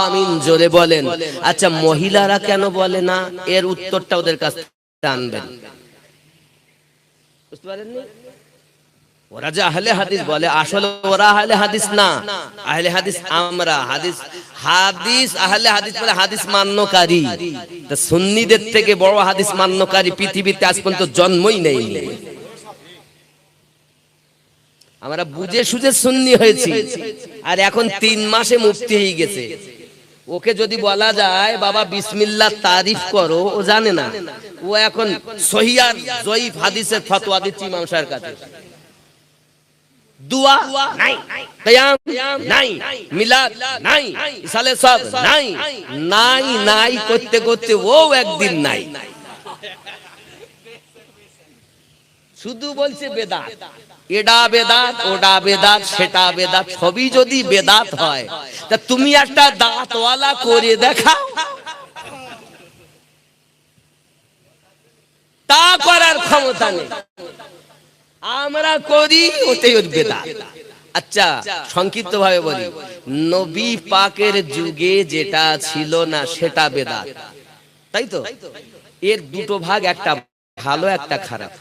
আমিন জোরে বলেন। আচ্ছা মহিলারা কেন বলে না? এর উত্তরটা ওদের কাছে আনবেন। বুঝতে পারেননি? ওরা যে আহলে হাদিস বলে, আসলে ওরা আহলে হাদিস না, আহলে হাদিস আমরা। হাদিস আহলে হাদিস বলে হাদিস মান্যকারী। তা সুন্নিদের থেকে বড় হাদিস মান্যকারী পৃথিবীতে আজ পর্যন্ত জন্মই নেই। আমরা বুঝে সুঝে সুন্নি হয়েছি, আর এখন 3 মাসে মুফতি হয়ে গেছে। ওকে যদি বলা যায় বাবা বিসমিল্লাহ তারিফ করো, ও জানে না। ও এখন সহিহ আর জয়ীফ হাদিসের ফতোয়া দিচ্ছে ইমাম সাহেবের কাছে। দুয়া নাই, কিয়াম নাই, মিলাদ নাই, ইসালে সব নাই, নাই নাই করতে করতে ও একদিন নাই। শুধু বলছে বেদাত, এটা বেদাত, ওটা বেদাত, সেটা বেদাত। সবই যদি বেদাত হয় তা তুমি একটা দাঁতওয়ালা করে দেখাও। তা করার ক্ষমতা নেই, আমরা করি ওটাই বেদাত। আচ্ছা সংক্ষিপ্ত ভাবে বলি, নবী পাকের যুগে যেটা ছিল না সেটা বেদাত, তাই তো? এর দুটো ভাগ, একটা ভালো একটা খারাপ।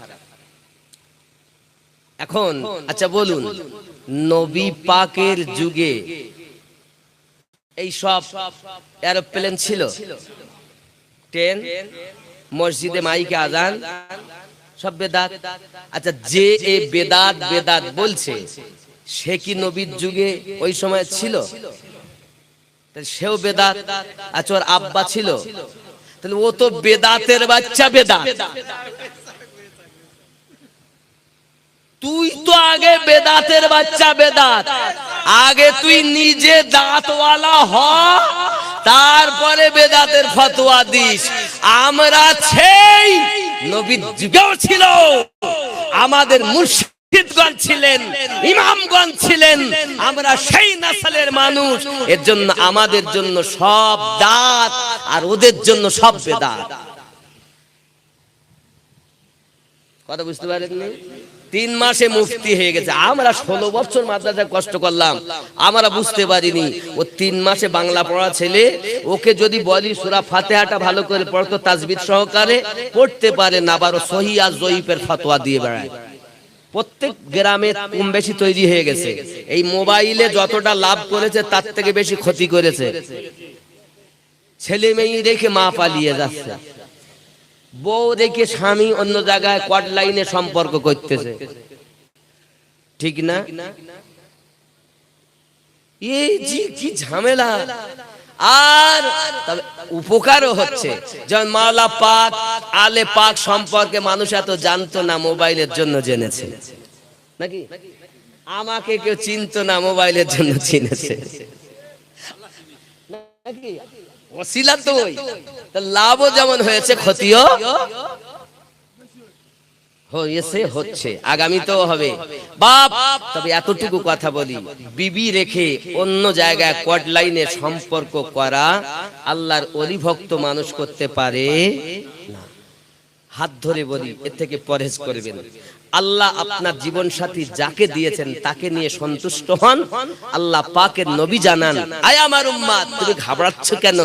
এখন আচ্ছা বলুন, নবী পাকের যুগে এই সব এরোপ্লেন ছিল, ট্রেন, মসজিদে মাইকে আজান, সব বেদাত। আচ্ছা যে এই বেদাত বেদাত বলছে সে কি নবীর যুগে ওই সময় ছিল? সেও বেদাত। আচ্ছা ওর আব্বা ছিল, তাহলে ও তো বেদাতের বাচ্চা বেদাত। তুই তো আগে বেদাতের বাচ্চা বেদাত, আগে তুই নিজে দাঁতওয়ালা হ, তারপরে বেদাতের ফতোয়া দিস। আমরা সেই নবীর যুগেও ছিল, আমাদের মুর্শিদগণ ছিলেন, ইমামগণ ছিলেন, আমরা সেই নাসলের মানুষ। এর জন্য আমাদের জন্য সব দাত আর ওদের জন্য সব বেদাত। কথা বুঝতে পারেননি? 3 মাসে মুফতি হয়ে গেছে। আমরা 16 বছর মাদ্রাসায় কষ্ট করলাম, আমরা বুঝতে পারিনি। ও 3 মাসে বাংলা পড়া ছেলে, ওকে যদি বলি সূরা ফাতিহাটা ভালো করে পড়তো তাজবিদ সহকারে, পড়তে পারে না, আবার সহিহ আর জয়ীফের ফতোয়া দিয়ে বেড়ায়। প্রত্যেক গ্রামে কম বেশি তৈরি হয়ে গেছে। এই মোবাইলে যতটা লাভ করেছে তার থেকে বেশি ক্ষতি করেছে। ছেলে মেয়ে রেখে মা পালিয়ে যাচ্ছে, বউ রেখে স্বামী অন্য জায়গায় কোয়ার্ড লাইনে সম্পর্ক করতেছে, ঠিক না? এই যে কি ঝামেলা। আর তবে উপকারও হচ্ছে, যেমন মাওলা পাক আলে পাক সম্পর্কে মানুষ এত জানতো না, মোবাইলের জন্য জেনেছে, নাকি? আমাকে কেউ চিনতো না, মোবাইলের জন্য চিনেছে, নাকি? ওসিলা তো লাভও যেমন হয়েছে ক্ষতিও হয়েছে, হচ্ছে, আগামীতেও হবে। বাপ তবে এতটুকু কথা বলি, বিবি রেখে অন্য জায়গায় কোয়ার্ড লাইনে সম্পর্ক করা আল্লাহর ওলি ভক্ত মানুষ করতে পারে না। হাত ধরে বলি, এর থেকে পরহেজ করবেন। আল্লাহ আপনার জীবন সাথী যাকে দিয়েছেন তাকে নিয়ে সন্তুষ্ট হন। আল্লাহ পাকের নবী জানান, আয় আমার উম্মত, তুমি ঘাবড়াচ্ছ কেন?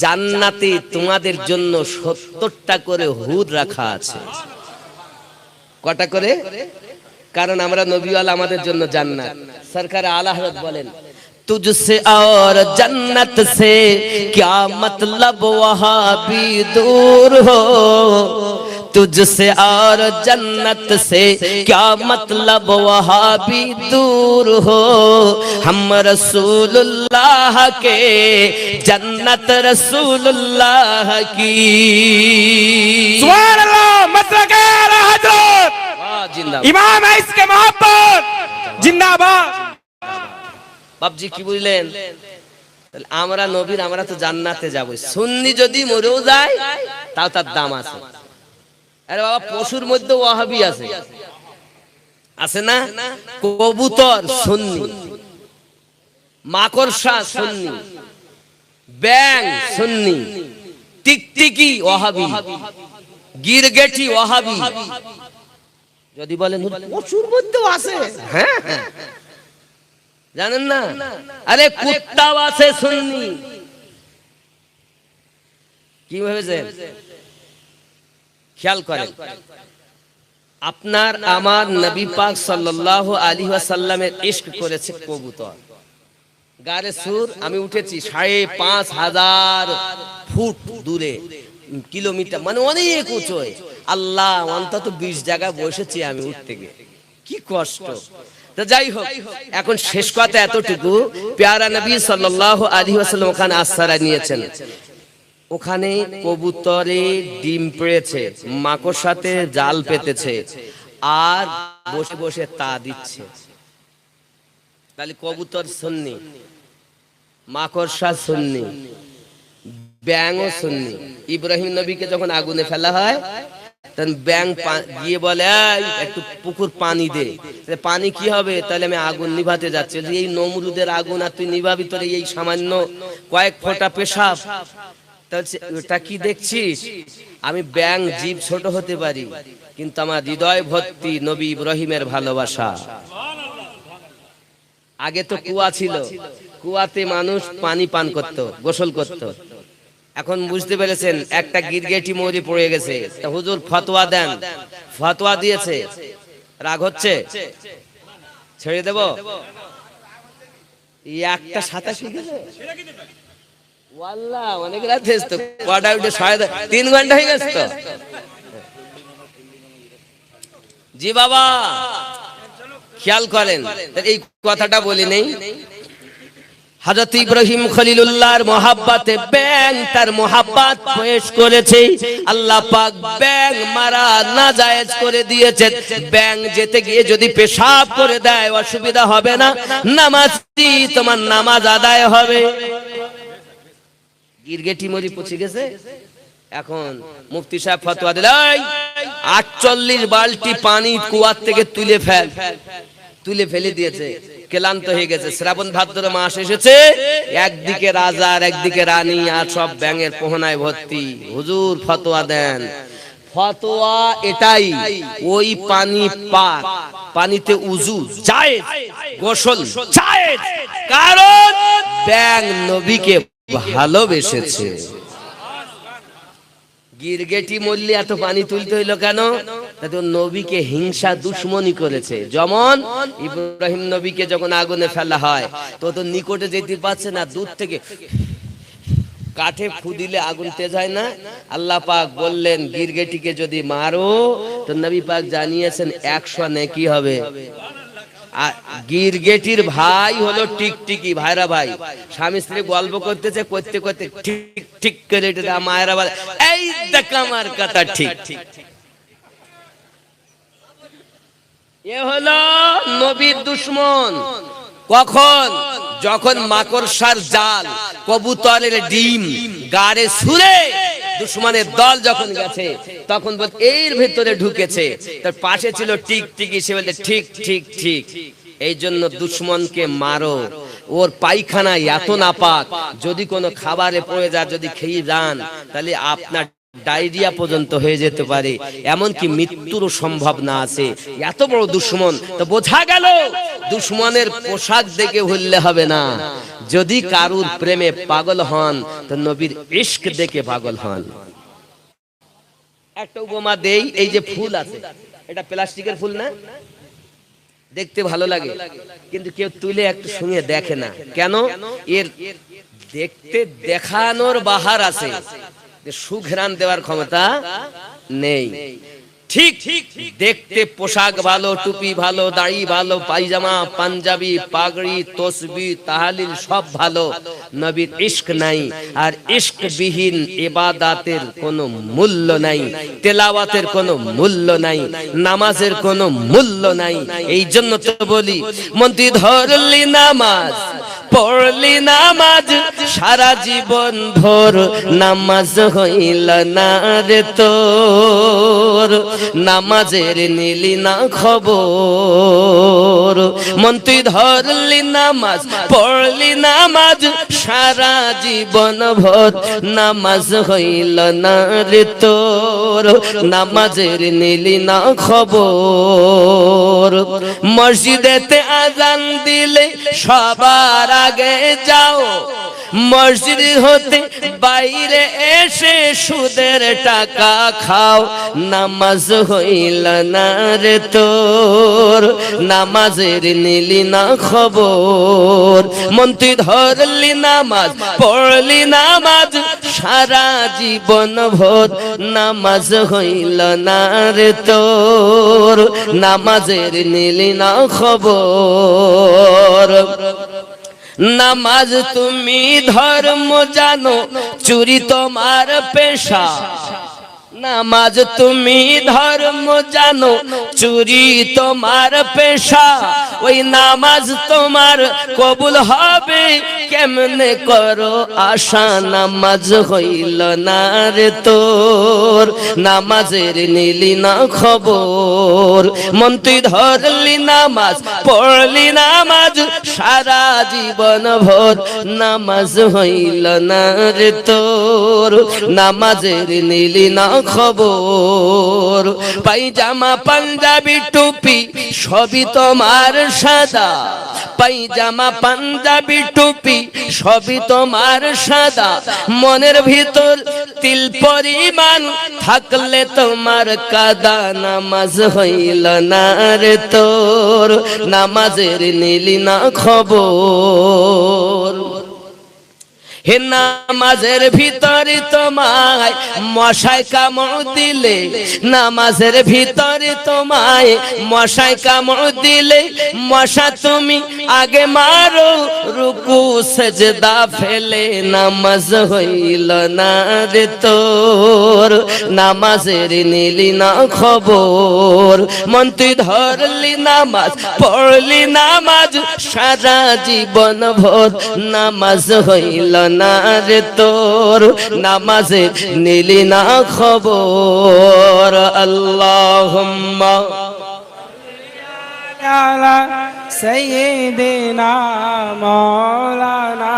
জান্নাতে তোমাদের জন্য 70টা করে হুর রাখা আছে। কটা করে? কারণ আমরা নবীওয়ালা, আমাদের জন্য জান্নাত। সরকার আলা হযরত বলেন, तुझसे और जन्नत से क्या मतलब वहाँ भी दूर हो, तुझसे और जन्नत से क्या मतलब वहाँ भी दूर हो, हम रसूलुल्लाह के जन्नत रसूलुल्लाह की। सुभान अल्लाह, मसलक आला हज़रत, इमाम है इसके मोहब्बत, जिंदाबाद। বাপজি কি বুঝলেন? আমরা নবীর, আমরা তো জান্নাতে যাবো। সুন্নি যদি মরেও যায় তাও তার দাম আছে। আরে বাবা, পশুর মধ্যে ওয়াহাবি আছে, আছে না? কবুতর সুন্নি, মাকড়সা সুন্নি, ব্যাং সুন্নি, টিকটিকি ওয়াহাবি, গিরগেটি ওয়াহাবি। যদি বলেন পশুর মধ্যেও আছে, হ্যাঁ জানেন না? আরে কুত্তাও আছে সুন্নি। কি ভেবেছেন? খেয়াল করেন, আপনার আমার নবী পাক সাল্লাল্লাহু আলাইহি ওয়াসাল্লামের ইশক করেছে কবুতর। গারে সুর আমি উঠেছি ৫৫০০০ ফুট দূরে, কিলোমিটার, মানে অনেক উঁচুয়। আল্লাহ, অন্তত ২০ জায়গায় বসেছি আমি উঠতে গিয়ে, কি কষ্ট। তো যাই হোক, এখন শেষ কথা এতটুকু, প্যারা নবী সাল্লাল্লাহু আলাইহি ওয়াসাল্লাম ওখানে আশ্রয় নিয়েছেন। ওখানে কবুতরে ডিম পেড়েছে, মাকড়সাতে জাল পেতেছে, আর বসে বসে তা দিচ্ছে। তাহলে কবুতর সুন্নি, মাকড়সা সুন্নি, ব্যাঙও সুন্নি। ইব্রাহিম নবীকে যখন আগুনে ফেলা হয় তখন ব্যাঙ গিয়ে বলে, একটু পুকুর পানি দে। পানি কি হবে? তাহলে আমি আগুন নিভাতে যাচ্ছি। এই নমরুদের আগুন আর তুই নিভাবি, তোর এই সামান্য কয়েক ফোঁটা পেশাব। ওটা কি দেখছিস? আমি ব্যাঙ, জীব ছোট হতে পারি, কিন্তু আমার হৃদয় ভর্তি নবী ইব্রাহিমের ভালোবাসা। আগে তো কুয়া ছিল, কুয়াতে মানুষ পানি পান করত, গোসল করত। এখন বুঝতে পেরেছেন একটা গিরগেটি মরে পড়ে গেছে, হুজুর ফতোয়া দেন। ফতোয়া দিয়েছে, রাগ হচ্ছে? ছেড়ে দেব? একটা ৮৭ গেছে, ওয়াল্লাহ অনেক রাত হয়েছে তো, কটা উঠে ৩ ঘন্টা হয়ে গেছে তো। জি বাবা, খেয়াল করেন, এই কথাটা বলি নেই। হযরত ইব্রাহিম খলিলুল্লাহর মহাব্বতে ব্যাঙ তার মহাব্বত পেশ করেছে। আল্লাহ পাক ব্যাঙ মারা নাজায়েজ করে দিয়েছেন। ব্যাঙ যেতে গিয়ে যদি পেশাব করে দেয় অসুবিধা হবে না, নামাজি তোমার নামাজ আদায় হবে। গিরগেটি মরি পচে গেছে। এখন মুফতি সাহেব ফতোয়া দিলেন, ৪৮ বালতি পানি কুয়ার থেকে তুলে ফেলে দিয়েছে। ক্লান্ত হয়ে গেছে, শ্রাবণ ভাদ্র মাস এসেছে, একদিকে রাজা আর একদিকে রানী, আর সব ব্যাঙের পোহনায় ভর্তি। হুজুর ফতোয়া দেন। ফতোয়া এটাই, ওই পানি পাক, পানিতে উযু জায়েজ, গোসল জায়েজ, কারণ ব্যাঙ নবীকে ভালোবেসেছে। গিরগেটি মল্লি এত পানি তুলতে হইলো কেন? নবীকে হিংসা দুশ্মনী করেছে। যেমন ইব্রাহিম নবীকে যখন আগুনে ফেলা হয় তো নিকটে যেতে পারছে না, দূর থেকে কাঠে ফু দিলে আগুন তেজ হয় না? আল্লাহ পাক বললেন গিরগেটিকে যদি মারো তো নবী পাক জানিয়েছেন ১০০ নেকি হবে। আর গিরগেটির ভাই হলো টিকটিকি। ভাইরা ভাই, স্বামী স্ত্রী গল্প করতেছে, করতে করতে ঠিক ঠিক করে মায়েরা বলে, এই দেখ আমার কথা ঠিক। এ হলো নবীর দুশ্মন। কখন? যখন মাকড়সার জাল, কবুতরের ডিম গাড়ে ছুঁড়ে দুশ্মনের দল যখন গেছে, তখন বল এর ভেতরে ঢুকেছে। তার পাশে ছিল টিকটিকি, সে বলতে ঠিক ঠিক ঠিক। এই জন্য দুশ্মনকে মারো। ওর পায়খানা এত নাপাক, যদি কোনো খাবারে পড়ে যায়, যদি খেয়ে যান, তাহলে আপনার ডায়রিয়া পর্যন্ত হয়ে যেতে পারে, এমনকি মৃত্যুরও সম্ভাবনা আছে। এত বড় দুশ্মন। তো বোঝা গেল দুশ্মনের পোশাক দেখে হইলে হবে না। যদি কারুর প্রেমে পাগল হন তো নবীর ইশক দেখে পাগল হন। একটা উপমা দেই, এই যে ফুল আছে, এটা প্লাস্টিকের ফুল না? দেখতে ভালো লাগে, কিন্তু কেউ তুলে একটু শুনিয়ে দেখে না। কেন? এর দেখতে দেখানোর বাহার আছে, সুঘ্রাণ দেওয়ার ক্ষমতা নেই। ঠিক দেখতে পোশাক ভালো, টুপি ভালো, দাড়ি ভালো, পায়জামা, পাঞ্জাবি, পাগড়ি, তসবিহ, তাহলিল সব ভালো, নবীর ইশক নাই। আর ইশক বিহীন ইবাদতের কোনো মূল্য নাই, তেলাওয়াতের কোনো মূল্য নাই, নামাজের কোনো মূল্য নাই। এই জন্য তো বলি, মন্ত্রী ধরলি নামাজ পড়লি নামাজ সারা জীবন ভোর নামাজ হইল না রে তোর নামাজের নিলি না খবর মন তুই ধরলি নামাজ পড়লি নামাজ সারা জীবন ভোর নামাজ হইল না রে তোর নামাজের নিলি না খবর মসজিদেতে আজান দিলে সবার আগে যাও মসজিদ হতে বাইরে এসে সুদের টাকা খাও নামাজ হইল না রে তোর নামাজের নিলি না খবর মন তুই ধরলি নামাজ পড়লি নামাজ সারা জীবন ভোর নামাজ হইল না রে তোর নামাজের নিলি না খবর নামাজ তুমি ধর্ম জানো চুরি তোমার পেশা নামাজ তুমি ধর্ম জানো চুরি তোমার পেশা ওই নামাজ তোমার কবুল হবে কেমনে করো আশা নামাজ হইল না রে তোর নামাজের নিলি না খবর মন তুই ধরলি নামাজ পড়লি নামাজ সারা জীবন ভোর নামাজ হইল না রে তোর নামাজের নিলি না খবর পায়জামা পাঞ্জাবি টুপি সবই তোমার সাদা পায়জামা পাঞ্জাবি টুপি সবই তোমার সাদা মনের ভিতর তিল পরিমাণ থাকলে তোমার কাদা নামাজ হইল না রে তোর নামাজের নিলি না খবর হে নামাজের ভিতরে তোমায় মশায় কামড় দিলে নামাজের ভিতরে তোমায় মশায় কামড় দিলে মশা তুমি আগে মারো রুকু সেজদা ফেলে নামাজ হইল না রে তোর নামাজের নিলি না খবর মন তুই ধরলি নামাজ পড়লি নামাজ সারা জীবন ভোর নামাজ হইল না রে তোর নামাজে নিলি না খবর আল্লাহুম্মা আলা সাইয়্যিদিনা মাওলানা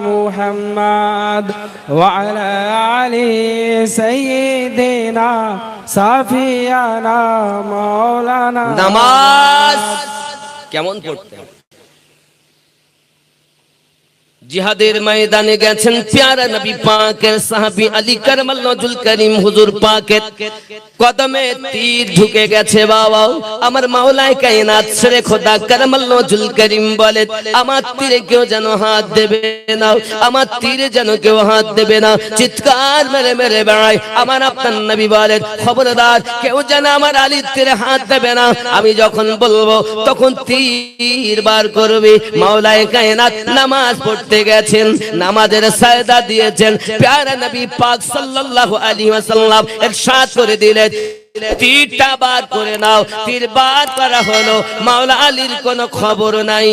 মুহাম্মদ ওয়া আলা আলি সাইয়্যিদিনা সাফিয়ানা মাওলানা নামাজ কেমন পড়তে জিহাদের ময়দানে গেছেন প্যারা নবী পাকের সাহাবী আলী কারামাল্লাহু ওয়াজহুল করিম হুজুর পাকের কদমে তীর ঢুকে গেছে বাবা আমার মাওলায়ে কায়নাত সরে খোদা কারামাল্লাহু ওয়াজহুল করিম বলে আমার তীরে কেউ যেন হাত দেবে না আমার তীরে যেন কেউ হাত দেবে না চিৎকার মেরে মেরে বেড়ায় আমার আপনার নবী বলেন খবরদার কেউ যেন আমার আলীর তীরে হাত দেবে না আমি যখন বলবো তখন তীর বার করবে মাওলায়ে কায়নাত নামাজ পড়তে গেছেন নামাজের সাজদা দিয়েছেন প্যারা নবী পাক সাল্লাল্লাহু আলাইহি ওয়াসাল্লাম ইরশাদ করে দিলেন তীরটা বার করে নাও তীর বার করা হলো মাওলা আলীর কোনো খবর নাই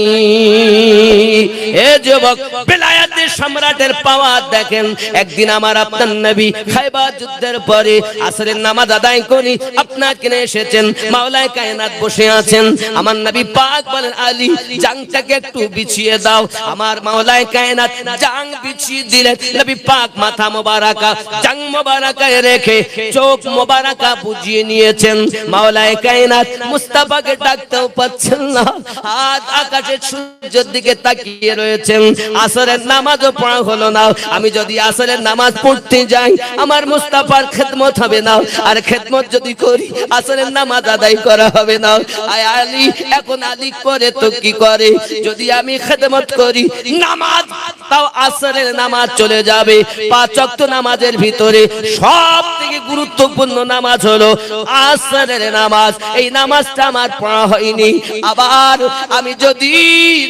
এ যুবক বেলায়েতের সম্রাটের পাওয়ার দেখেন একদিন আমার আপনার নবী খায়বার যুদ্ধের পরে আসরের নামাজ আদায় করি আপনার কিনে এসেছেন মাওলায়ে কায়নাত বসে আছেন আমার নবী পাক বলেন আলী জাংটাকে একটু বিছিয়ে দাও আমার মাওলায়ে কায়নাত জাং বিছিয়ে দিলেন নবী পাক মাথা মোবারকা জাং মোবারকায় রেখে চোখ মোবারকা বুঝিয়ে নিয়েছেন মাওলায়ে কায়নাত মুস্তাফাকে ডাকতেও পাচ্ছেন না হাত আকাশের সূর্যের দিকে তাকিয়ে রয়েছেন আসরের নামাজও পড়া হলো না আমি যদি আসরের নামাজ পড়তে যাই আমার মুস্তাফার খেদমত হবে না আর খেদমত যদি করি আসরের নামাজ আদায় করা হবে না আয় আলী এখন আলী করে তো কি করে যদি আমি খেদমত করি নামাজ তাও আসরের নামাজ চলে যাবে পাঁচ ওয়াক্ত নামাজের ভিতরে সবথেকে গুরুত্বপূর্ণ নামাজ হলো আসরের নামাজ এই নামাজটা আমার পড়া হয়নি আবার আমি যদি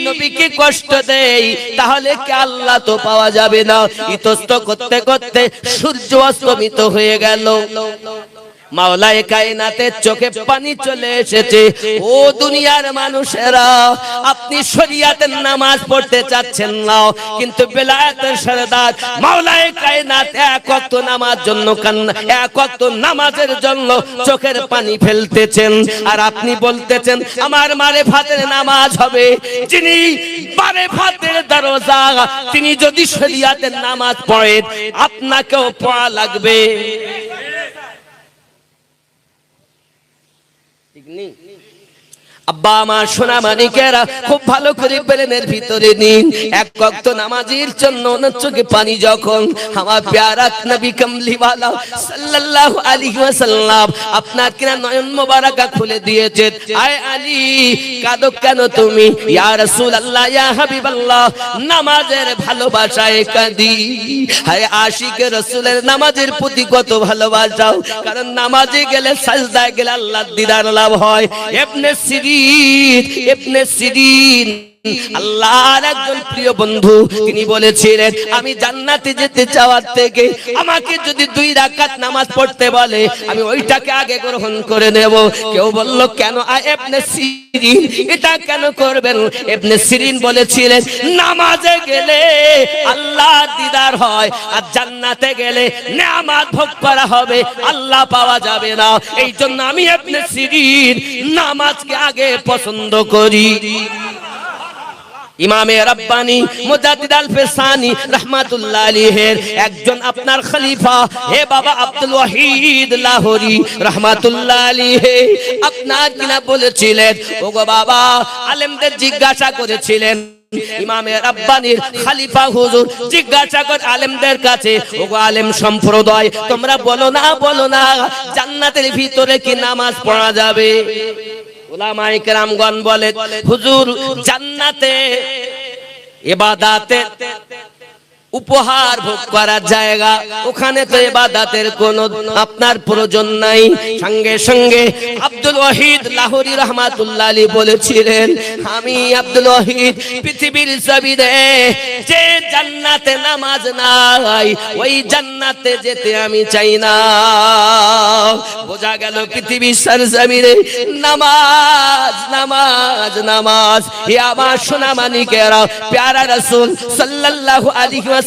নবীকে কষ্ট দেই তাহলে কি আল্লাহ তো পাওয়া যাবে না ইতস্ত করতে করতে সূর্য অস্তমিত হয়ে গেল মাওলায়ে কায়নাতের চোখে পানি চলে এসেছে। ও দুনিয়ার মানুষেরা, আপনি শরিয়াতের নামাজ পড়তে চাচ্ছেন না, কিন্তু বেলায়েতের সরদার মাওলায়ে কায়নাত এক ওয়াক্ত নামাজ জন্য এক ওয়াক্ত নামাজের জন্য চোখের পানি ফেলতেছেন, আর আপনি বলতেছেন আমার মারেফাতের নামাজ হবে। যিনি মারেফাতের দরজা, তিনি যদি শরিয়াতের নামাজ পড়েন, আপনাকেও পড়া লাগবে। ঠিক নেই? আব্বা আমার সোনা মানিকেরা, খুব ভালো করে ব্রেনের ভিতরে নিন। এক ওয়াক্ত নামাজের জন্য ওনার চোখে পানি যখন আমার প্যারা নবী কামলিওয়ালা সাল্লাল্লাহু আলাইহি ওয়াসাল্লাম আপনার কিনা নয়ন মোবারকা খুলে দিয়েছেন। আয় আলী, কাঁদো কেন তুমি? ইয়া রাসূলুল্লাহ, ইয়া হাবিবাল্লাহ, নামাজের ভালোবাসায় কাঁদি। হায় আশিকে রাসূলের নামাজের প্রতি কত ভালোবাসাও, কারণ নামাজে গেলে সাজদায় গেলে আল্লাহর দিদার লাভ হয়। ইবনে সিরিন আল্লাহর একজন প্রিয় বন্ধু, তিনি বলেছিলেন আমি জান্নাতে যেতে চাওয়ার থেকে আমাকে যদি 2 রাকাত নামাজ পড়তে বলে, আমি ওইটাকে আগে গ্রহণ করে নেব। কেউ বলল কেন ইবনে সিরিন এটা কেন করবেন? ইবনে সিরিন বলেছিলেন নামাজে গেলে আল্লাহর দিদার হয়, আর জান্নাতে গেলে নেয়ামত ভোগ করা হবে, আল্লাহ পাওয়া যাবে না। এই জন্য আমি ইবনে সিরিন নামাজকে আগে পছন্দ করি। ইমামে রাব্বানি মুজাদ্দিদ আল-ফিসানি রাহমাতুল্লাহ আলাইহির একজন আপনার খলিফা হে বাবা আব্দুল ওয়াহিদ লাহোরী রাহমাতুল্লাহ আলাইহি আপনার কিনা বলেছিলেন, ওগো বাবা, আলেমদের জিজ্ঞাসা করেছিলেন। ইমামে রাব্বানির খলিফা হুজুর জিজ্ঞাসা করে আলেমদের কাছে, ওগো আলেম সম্প্রদায়, তোমরা বলো না জান্নাতের ভিতরে কি নামাজ পড়া যাবে? উলামায়ে কেরামগণ বলে, হুজুর, জান্নাতে ইবাদতে উপহার ভোগ করার জায়গা, ওখানে তো ইবাদতের কোনো আপনার প্রয়োজন নাই। সঙ্গে সঙ্গে আব্দুল ওয়াহিদ লাহোরী রাহমাতুল্লাহ আলাইহি বলেছিলেন, আমি আব্দুল ওয়াহিদ পৃথিবীর জমিনে যে জান্নাতে নামাজ নাই, ওই জান্নাতে যেতে আমি চাই না। বোঝা গেল পৃথিবীর সরজমিনে নামাজ নামাজ নামাজ। হে আমার সোনা মানিকেরা, প্যারা রাসূল সাল্লাল্লাহু আলাইহি ওয়াসাল্লাম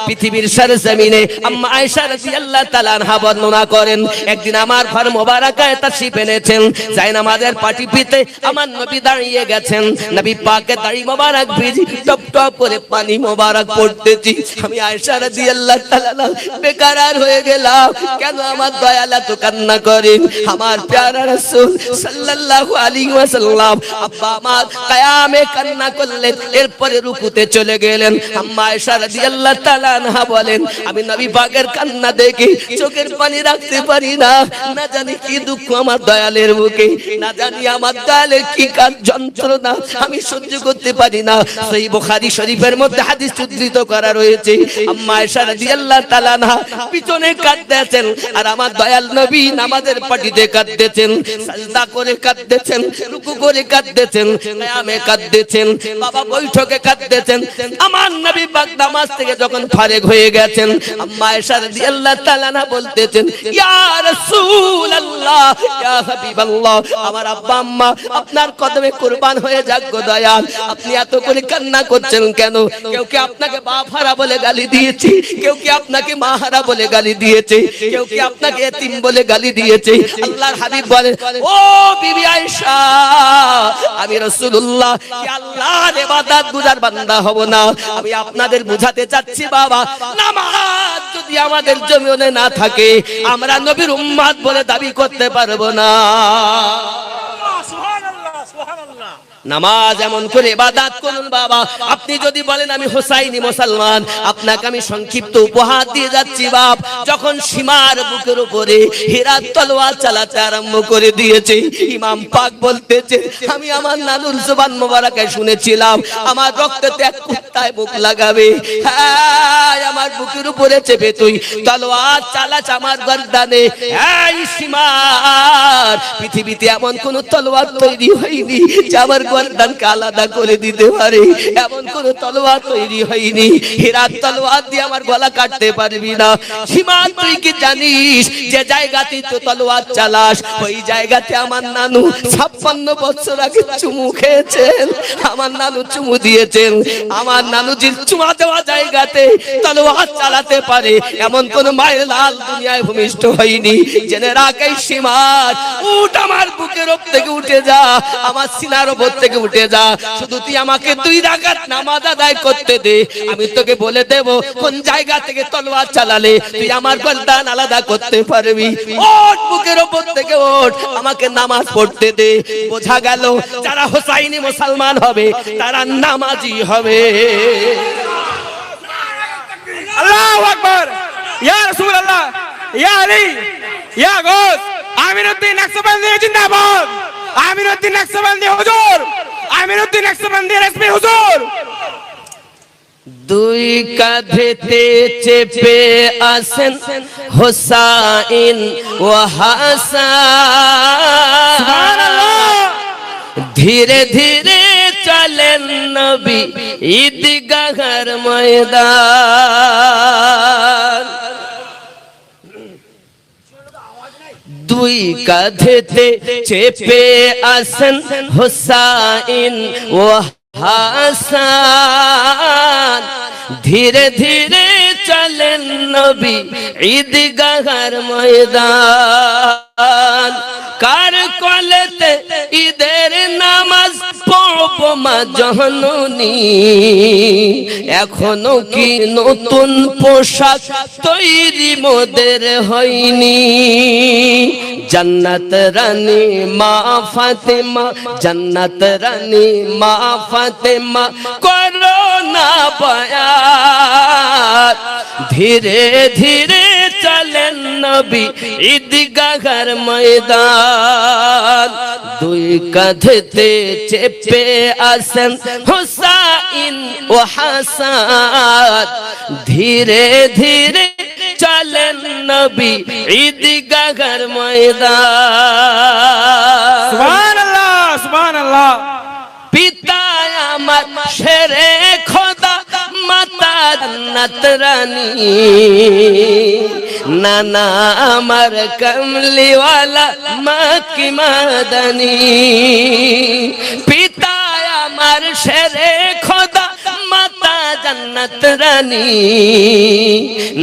পৃথিবীর সরজমিনে আম্মা আয়েশা রাদিয়াল্লাহু তাআলা আনহা বর্ণনা করেন, একদিন আমার ঘর মোবারকায় তাশরীফ এনেছেন। জায়নামাজের পাটিতে আমার নবী দাঁড়িয়ে গেছেন, নবী পাকের দাড়ি মোবারক ভিজি, টপ টপ করে পানি মোবারক পড়তেছি। আমি আয়েশা রাদিয়াল্লাহু তাআলা বেকারার হয়ে গেলাম, কেন আমার দয়াল এত কান্না করেন? আমার প্যারা রাসূল সাল্লাল্লাহু আলাইহি ওয়াসাল্লাম আব্বা আমার কিয়ামে কান্না করলেন, এরপরে রুকুতে চলে গেলেন। আম্মা আয়েশা রাদিয়াল্লাহু তাআলা আনহা বলেন, আমি নবী পাকের কান্না দেখে চোখের পানি রাখতে পারি না। না জানি কি দুঃখ আমার দয়ালের মুখে, না জানি আমার দয়ালের কি যন্ত্রণা আমি সহ্য করতে পারি না। সহিহ বুখারী শরীফের মধ্যে হাদিস উদ্ধৃত করা রয়েছে, আম্মা আয়েশা রাদিয়াল্লাহু তাআলা আনহা পিছনে কাঁদতেছেন, আর আমার দয়াল নবী নামাজের পাটিতে কাঁদতেছেন, সাজদা করে কাঁদতেছেন, রুকু করে কাঁদতেছেন, কিয়ামে কাঁদতেছেন, বাবা বৈঠকে কাঁদতেছেন। আমার নবী পাক নামাজ থেকে যখন ফারেগ হয়ে গেছেন, আম্মা আয়েশা রাদিয়াল্লাহু তাআলা আনহা বলতেছেন, ইয়া রাসূলুল্লাহ, ইয়া হাবিবাল্লাহ, আমার আব্বা আম্মা আপনার কদমে কুরবান হয়ে যাক গো দয়াল, আপনি এত করে কান্না করছেন কেন? কেউ কি আপনাকে বাপ হারা বলে গালি দিয়েছে? কেউ কি আপনাকে মা হারা বলে গালি দিয়েছে? কেউ কি আপনাকে এতিম বলে গালি দিয়েছে? আল্লাহর হাবিব বলেন, ও বিবি আয়েশা, আমি রাসূলুল্লাহ কি আল্লাহর ইবাদত গুজার বান্দা হব না? আমি আপনাদের বুঝাতে চাচ্ছি বাবা, নামাজ যদি আমাদের জমিনে না থাকে, আমরা নবীর উম্মত বলে দাবি করতে পারবো না। নামাজ এমন করে ইবাদত করুন বাবা। আপনি যদি বলেন আমি হোসাইনি মুসলমান, আপনাকে আমি সংক্ষিপ্ত উপহার দিয়ে যাচ্ছি বাপ। যখন সীমার বুকের উপরে হীরার তলোয়ার চালাতে আরম্ভ করে দিয়েছে, ইমাম পাক বলতেছে, আমি আমার নানুর জবান মোবারকে শুনেছিলাম আমার রক্ততে এক কুত্তায় মুখ লাগাবে। হ্যাঁ, আমার আমার বুকের উপরে চেপে তুই তলোয়ার চালাস আমার গর্দানে। এই সীমার পৃথিবীতে এমন কোন তলোয়ার তৈরি হয়নি যে আমার গর্দানকে আলাদা করে দিতে পারে, এমন কোন তলোয়ার তৈরি হয়নি। হীরার তলোয়ার দিয়ে আমার গলা কাটতে পারবি না। সীমার তুই কি জানিস যে জায়গাতে তো তলোয়ার চালাস ওই জায়গাতে আমার নানু 56 বছর আগে চুমু খেয়েছেন, আমার নানু চুমু দিয়েছেন। আমার নানু যে চুমা দেওয়া জায়গাতে তলোয়ার চালাতে পারে এমন কোন মায়ের লাল দুনিয়ায় ভূমিষ্ঠ হয়নি। জেনে রাখ এই সীমার, উঠ আমার বুকের ওপর থেকে উঠে যা, আমার সিনার ওপর থেকে উঠে যা। শুধু তুই আমাকে 2 রাকাত নামাজ আদায় করতে দে, আমি তোকে বলে দেব কোন জায়গা থেকে তলোয়ার চালালে তুই আমার গর্দান আলাদা করতে পারবি। ওঠ বুকের ওপর থেকে ওঠ, আমাকে নামাজ পড়তে দে। বোঝা গেল যারা হোসাইনি মুসলমান হবে তারা নামাজি হবে। আল্লাহু আকবার, ইয়া রাসূলুল্লাহ, ইয়া আলী, ইয়া গৌস, আমিনুদ্দিন নকশবন্দি জিন্দাবাদ, আমিনুদ্দিন নকশবন্দি হুজুর, আমিনুদ্দিন নকশবন্দি রেসমি হুজুর। 2 কাঁধেতে চেপে আসেন হোসাইন ও হাসান, সুবহানাল্লাহ। ধীরে ধীরে চলেন নবী ঈদগাহের ময়দান। 2 কাঁধেতে চেপে আসেন হোসাইন ও হাসান, ধীরে ধীরে চলেন নবী ঈদগাহের ময়দান। কার কোলেতে ঈদের নামাজ পড়ব মা জননী, এখনো কি নতুন পোশাক তৈরি মোদের হয়নি। জান্নাত রানী মা ফাতেমা, জান্নাত রানী মা ফাতেমা করো না বায়াত, ধীরে ধীরে চলেন নবী ঈদগাহের ময়দান। 2 কাঁধেতে চেপে আসেন হোসাইন ও হাসান, ধীরে ধীরে চলেন নবী ঈদগাহের ময়দান। সুবহানাল্লাহ, সুবহানাল্লাহ। পিতা আমার শেরে খোদা, মাতা জান্নাত রানী, নানা আমার কমলিওয়ালা মক্কি মাদানী। পিতা আমার শেরে খোদা, মাতা জান্নাত রানী,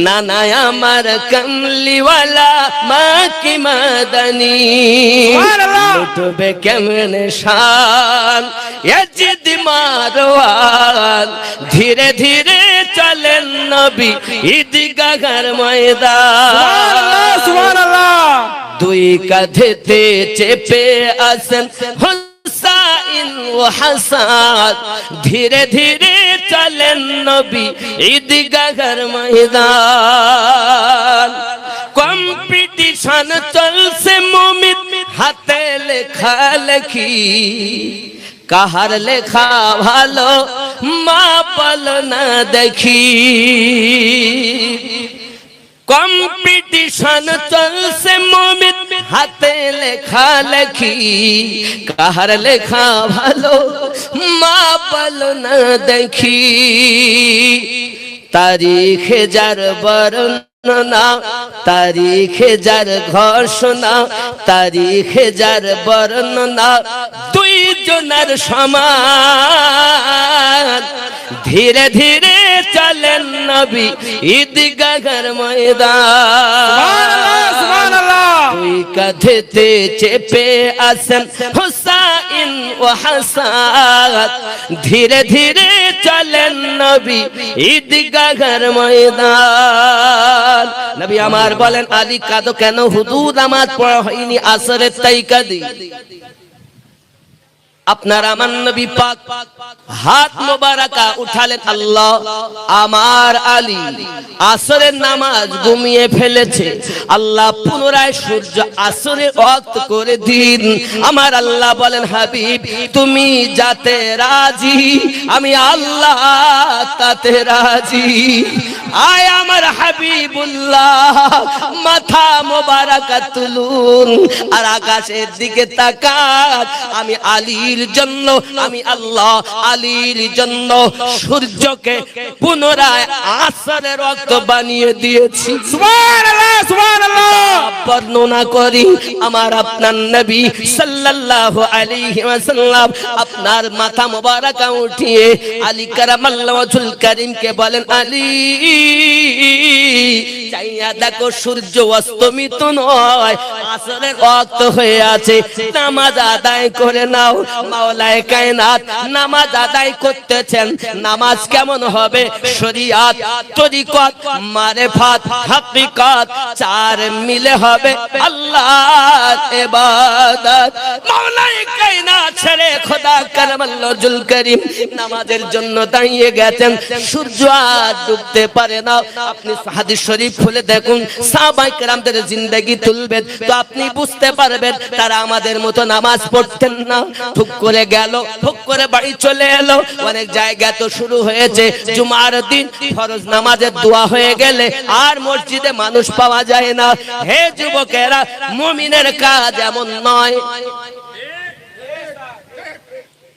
নানা আমার কমলিওয়ালা মক্কি মাদানী। লুটবে কেমনে শান ইয়াজিদ মারওয়ান, ধীরে ধীরে চলেন নবী ঈদগাহের ময়দান। সুবহানাল্লাহ, সুবহানাল্লাহ। 2 কাঁধেতে চেপে আসেন হোসাইন ও হাসান, ধীরে ধীরে চলেন নবী ঈদগাহের ময়দান। কম্পিটিশন চলছে মুমিন হাতে লেখা লেখি, কাহার লেখা ভালো মা বল না দেখি। কম্পিটিশন চলছে মুমিন হাতে লেখা লেখি, কাহার লেখা ভালো মা বল না দেখি। তারিখে যার বর্ণনা, তারিখে যার ঘোষণা, তারিখে যার বর্ণনা 2 জনের সমান, ধীরে ধীরে চলেন নবী ঈদগাহের ময়দান। সুবহানাল্লাহ। 2 কাঁধেতে চেপে আসেন হোসাইন ও হাসান, ধীরে ধীরে চলেন নবী ঈদগাহের ময়দান। নবী আমার বলেন আলী কাঁদো কেন, হুজুর নামাজ পড়া হয়নি আসরের তাই কাঁদি। আপনার আমার নবী পাক হাত মোবারকা উঠালেন, আল্লাহ আমার আলী আসরের নামাজ ঘুমিয়ে ফেলেছে, আল্লাহ পুনরায় সূর্য আসরের ওয়াক্ত করে দিন। আমার আল্লাহ বলেন, হাবিব তুমি যাতে রাজি আমি আল্লাহ তাতে রাজি। আয় আমার হাবিবুল্লাহ মাথা মোবারকা তুলুন আর আকাশের দিকে তাকান। আমি আলীর জন্য, আমি আল্লাহ আলীর জন্য সূর্যকে পুনরায় আসরের ওয়াক্ত বানিয়ে দিয়েছি। সুবহানাল্লাহ সুবহানাল্লাহ। বর্ণনা করি আমার আপনার নবী সাল্লাল্লাহু আলাইহি ওয়াসাল্লাম আপনার মাথা মোবারকা উঠিয়ে আলী কারামাল্লাহু ওয়াজহুল কারীমকে বলেন, আলী চাইয়া দেখো সূর্য অস্তমিত নয়, আসরের ওয়াক্ত হয়ে আছে, নামাজ আদায় করে নাও। মাওলায়ে কায়নাত নামাজ আদায় করতেছেন। নামাজ কেমন হবে? শরীয়ত, তরিকত, মারিফাত, হাকিকত চার মিলে হবে আল্লাহর ইবাদত। মাওলায়ে কায়নাত ছেড়ে খোদা কারামাল্লাহুল কারীম নামাজের জন্য দাঁড়িয়ে গেছেন। সূর্য আর ডুবতে পারে না। আপনি হাদিস শরীফ খুলে দেখুন, সাহাবায়ে কেরামদের জিন্দেগি তুলবেন তো আপনি বুঝতে পারবেন তারা আমাদের মতো নামাজ পড়তেন না। ঠুক করে গেল, ঠুক করে বাড়ি চলে এলো। অনেক জায়গায় তো শুরু হয়েছে জুমার দিন ফরজ নামাজের দোয়া হয়ে গেলে আর মসজিদে মানুষ পাওয়া যায় না। হে যুবকেরা, মুমিনের কাজ এমন নয়।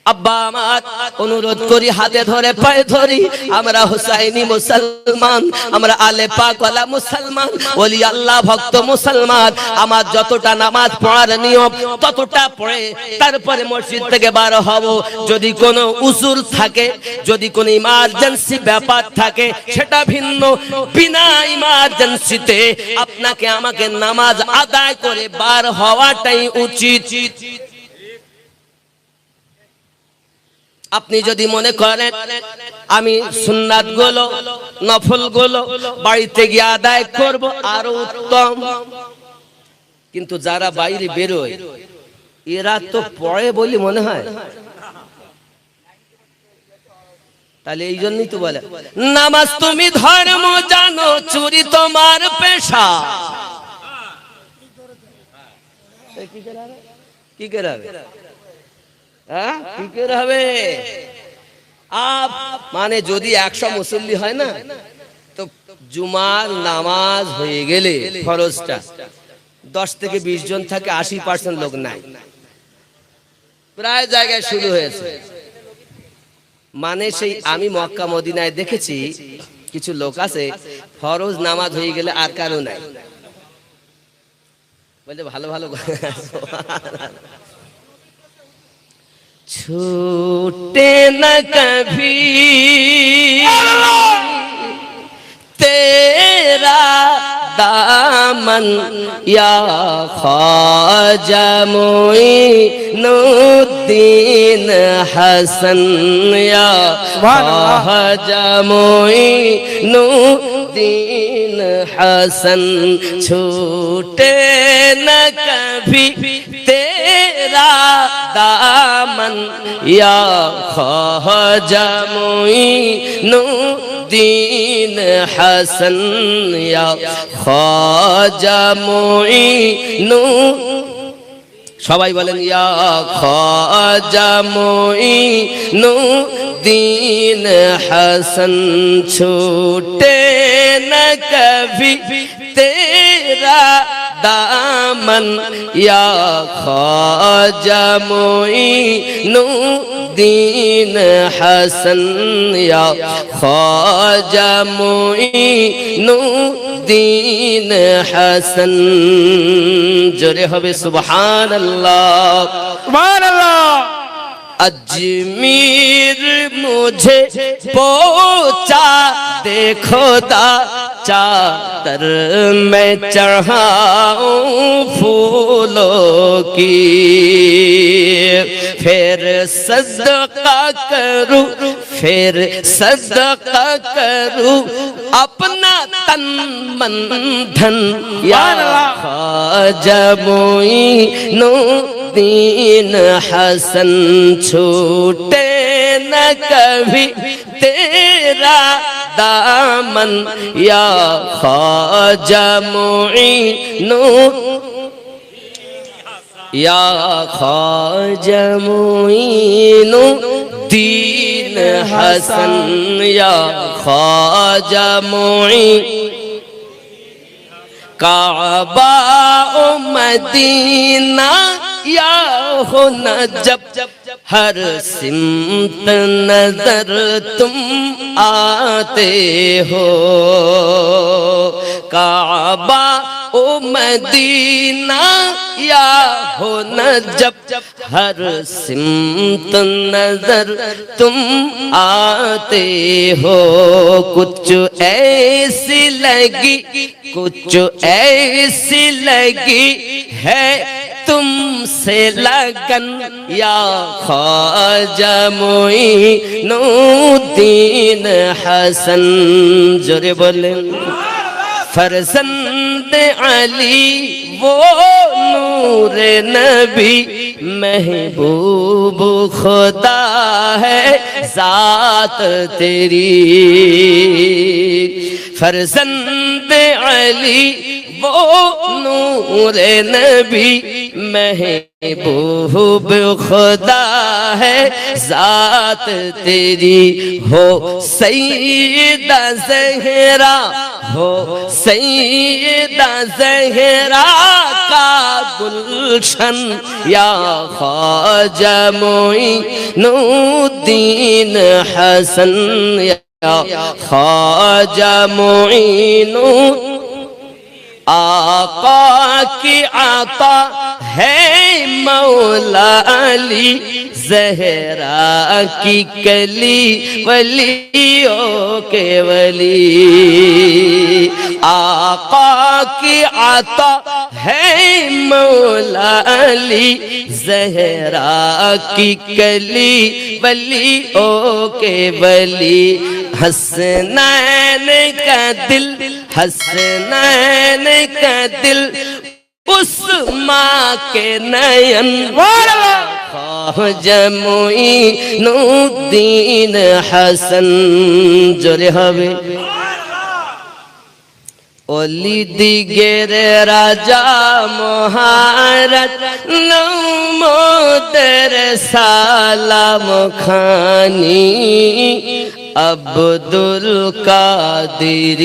আব্বা আমার অনুরোধ করি, হাতে ধরে পায়ে ধরি, আমরা হুসাইনি মুসলমান, আমরা আলে পাক ওয়ালা মুসলমান, ওলি আল্লাহ ভক্ত মুসলমান। আমার যতটা নামাজ পড়ার নিয়ম ততটা পড়ে তারপরে মসজিদ থেকে বার হব। যদি কোনো উজুর থাকে, যদি কোনো ইমার্জেন্সি ব্যাপার থাকে সেটা ভিন্ন। বিনা ইমার্জেন্সিতে আপনাকে আমাকে নামাজ আদায় করে বার হওয়াটাই উচিত। আপনি যদি মনে করেন আমি সুন্নাত গুলো নফল গুলো বাড়িতে গিয়ে আদায় করব আরো উত্তম, কিন্তু যারা বাইরে বেরোয় এরা তো পড়ে বলি মনে হয়। তাহলে এই জন্যই তো বলে নামাজ তুমি ধর্ম জানো, চুরি তোমার পেশা। কি করে হবে? মানে যদি 100 মুসল্লি হয় না, তো জুমার নামাজ হয়ে গেলে ফরজটা 10 থেকে 20 জন থাকে, 80% লোক নাই। প্রায় জায়গায় শুরু হয়েছে। মানে সেই আমি মক্কা মদিনায় দেখেছি কিছু লোক আছে ফরজ নামাজ হয়ে গেলে আর কারো নাই, বলতে ভালো ভালো छूटे न कभी तेरा दामन या ख्वाजा मोइनुद्दीन हसन या ख्वाजा मोइनुद्दीन हसन। छूटे न कभी तेरा दामन या ख्वाजा मोइनुद्दीन हसन या ख्वाजा मोइनुद्दीन। সবাই বলেন ইয়া খ্বাজা মোইনুদ্দীন হাসান। ছুটে না কভি তেরা দামন ইয়া খ্বাজা মোইনুদ্দীন হাসান ইয়া খ্বাজা মোইনুদ্দীন হাসান। জোরে হবে সুবহানাল্লাহ সুবহানাল্লাহ। अजमीर मुझे पहुंचा दे खुदा, चादर मैं चढ़ाऊं फूलों की, फिर सदका करूं, फिर सदका करूं अपना तन मन धन या ख्वाजा मोइनुद्दीन दीन हसन छूटे न कभी तेरा दामन या ख्वाजा मुईनु या ख्वाजा मुईनु दीन हसन या ख्वाजा मुईन काबा ओ मदीना या हो नजब हर सिमत नजर तुम आते हो काबा ओ मदीना या हो नजब हर सिमत नजर तुम आते हो कुछ ऐसी लगी कुछ ऐसी लगी है तुमसे लगन या ख्वाजा मुईनुद्दीन हसन जोरे बोले फरजंद अली वो नूर नबी महबूब खुदा है जात तेरी फरजंद अली वो नूर नबी महबूब खुदा है जात तेरी हो सैयदा ज़हरा हो सैयदा ज़हरा का गुलशन या ख्वाजा मुईनुद्दीन हसन या ख्वाजा मुईनु आका की आता है मौला अली ज़हरा की कली वलियों के वली आका की आता है मौला अली ज़हरा की कली वलियों के वली हसनैन का दिल हसनैन का दिल उस माँ के नयन ख्वाजा मुईनुद्दीन हसन जोरे हवे ओली दिगेर राजा महारत नमोदर सालाम खानी अब्दुल कादिर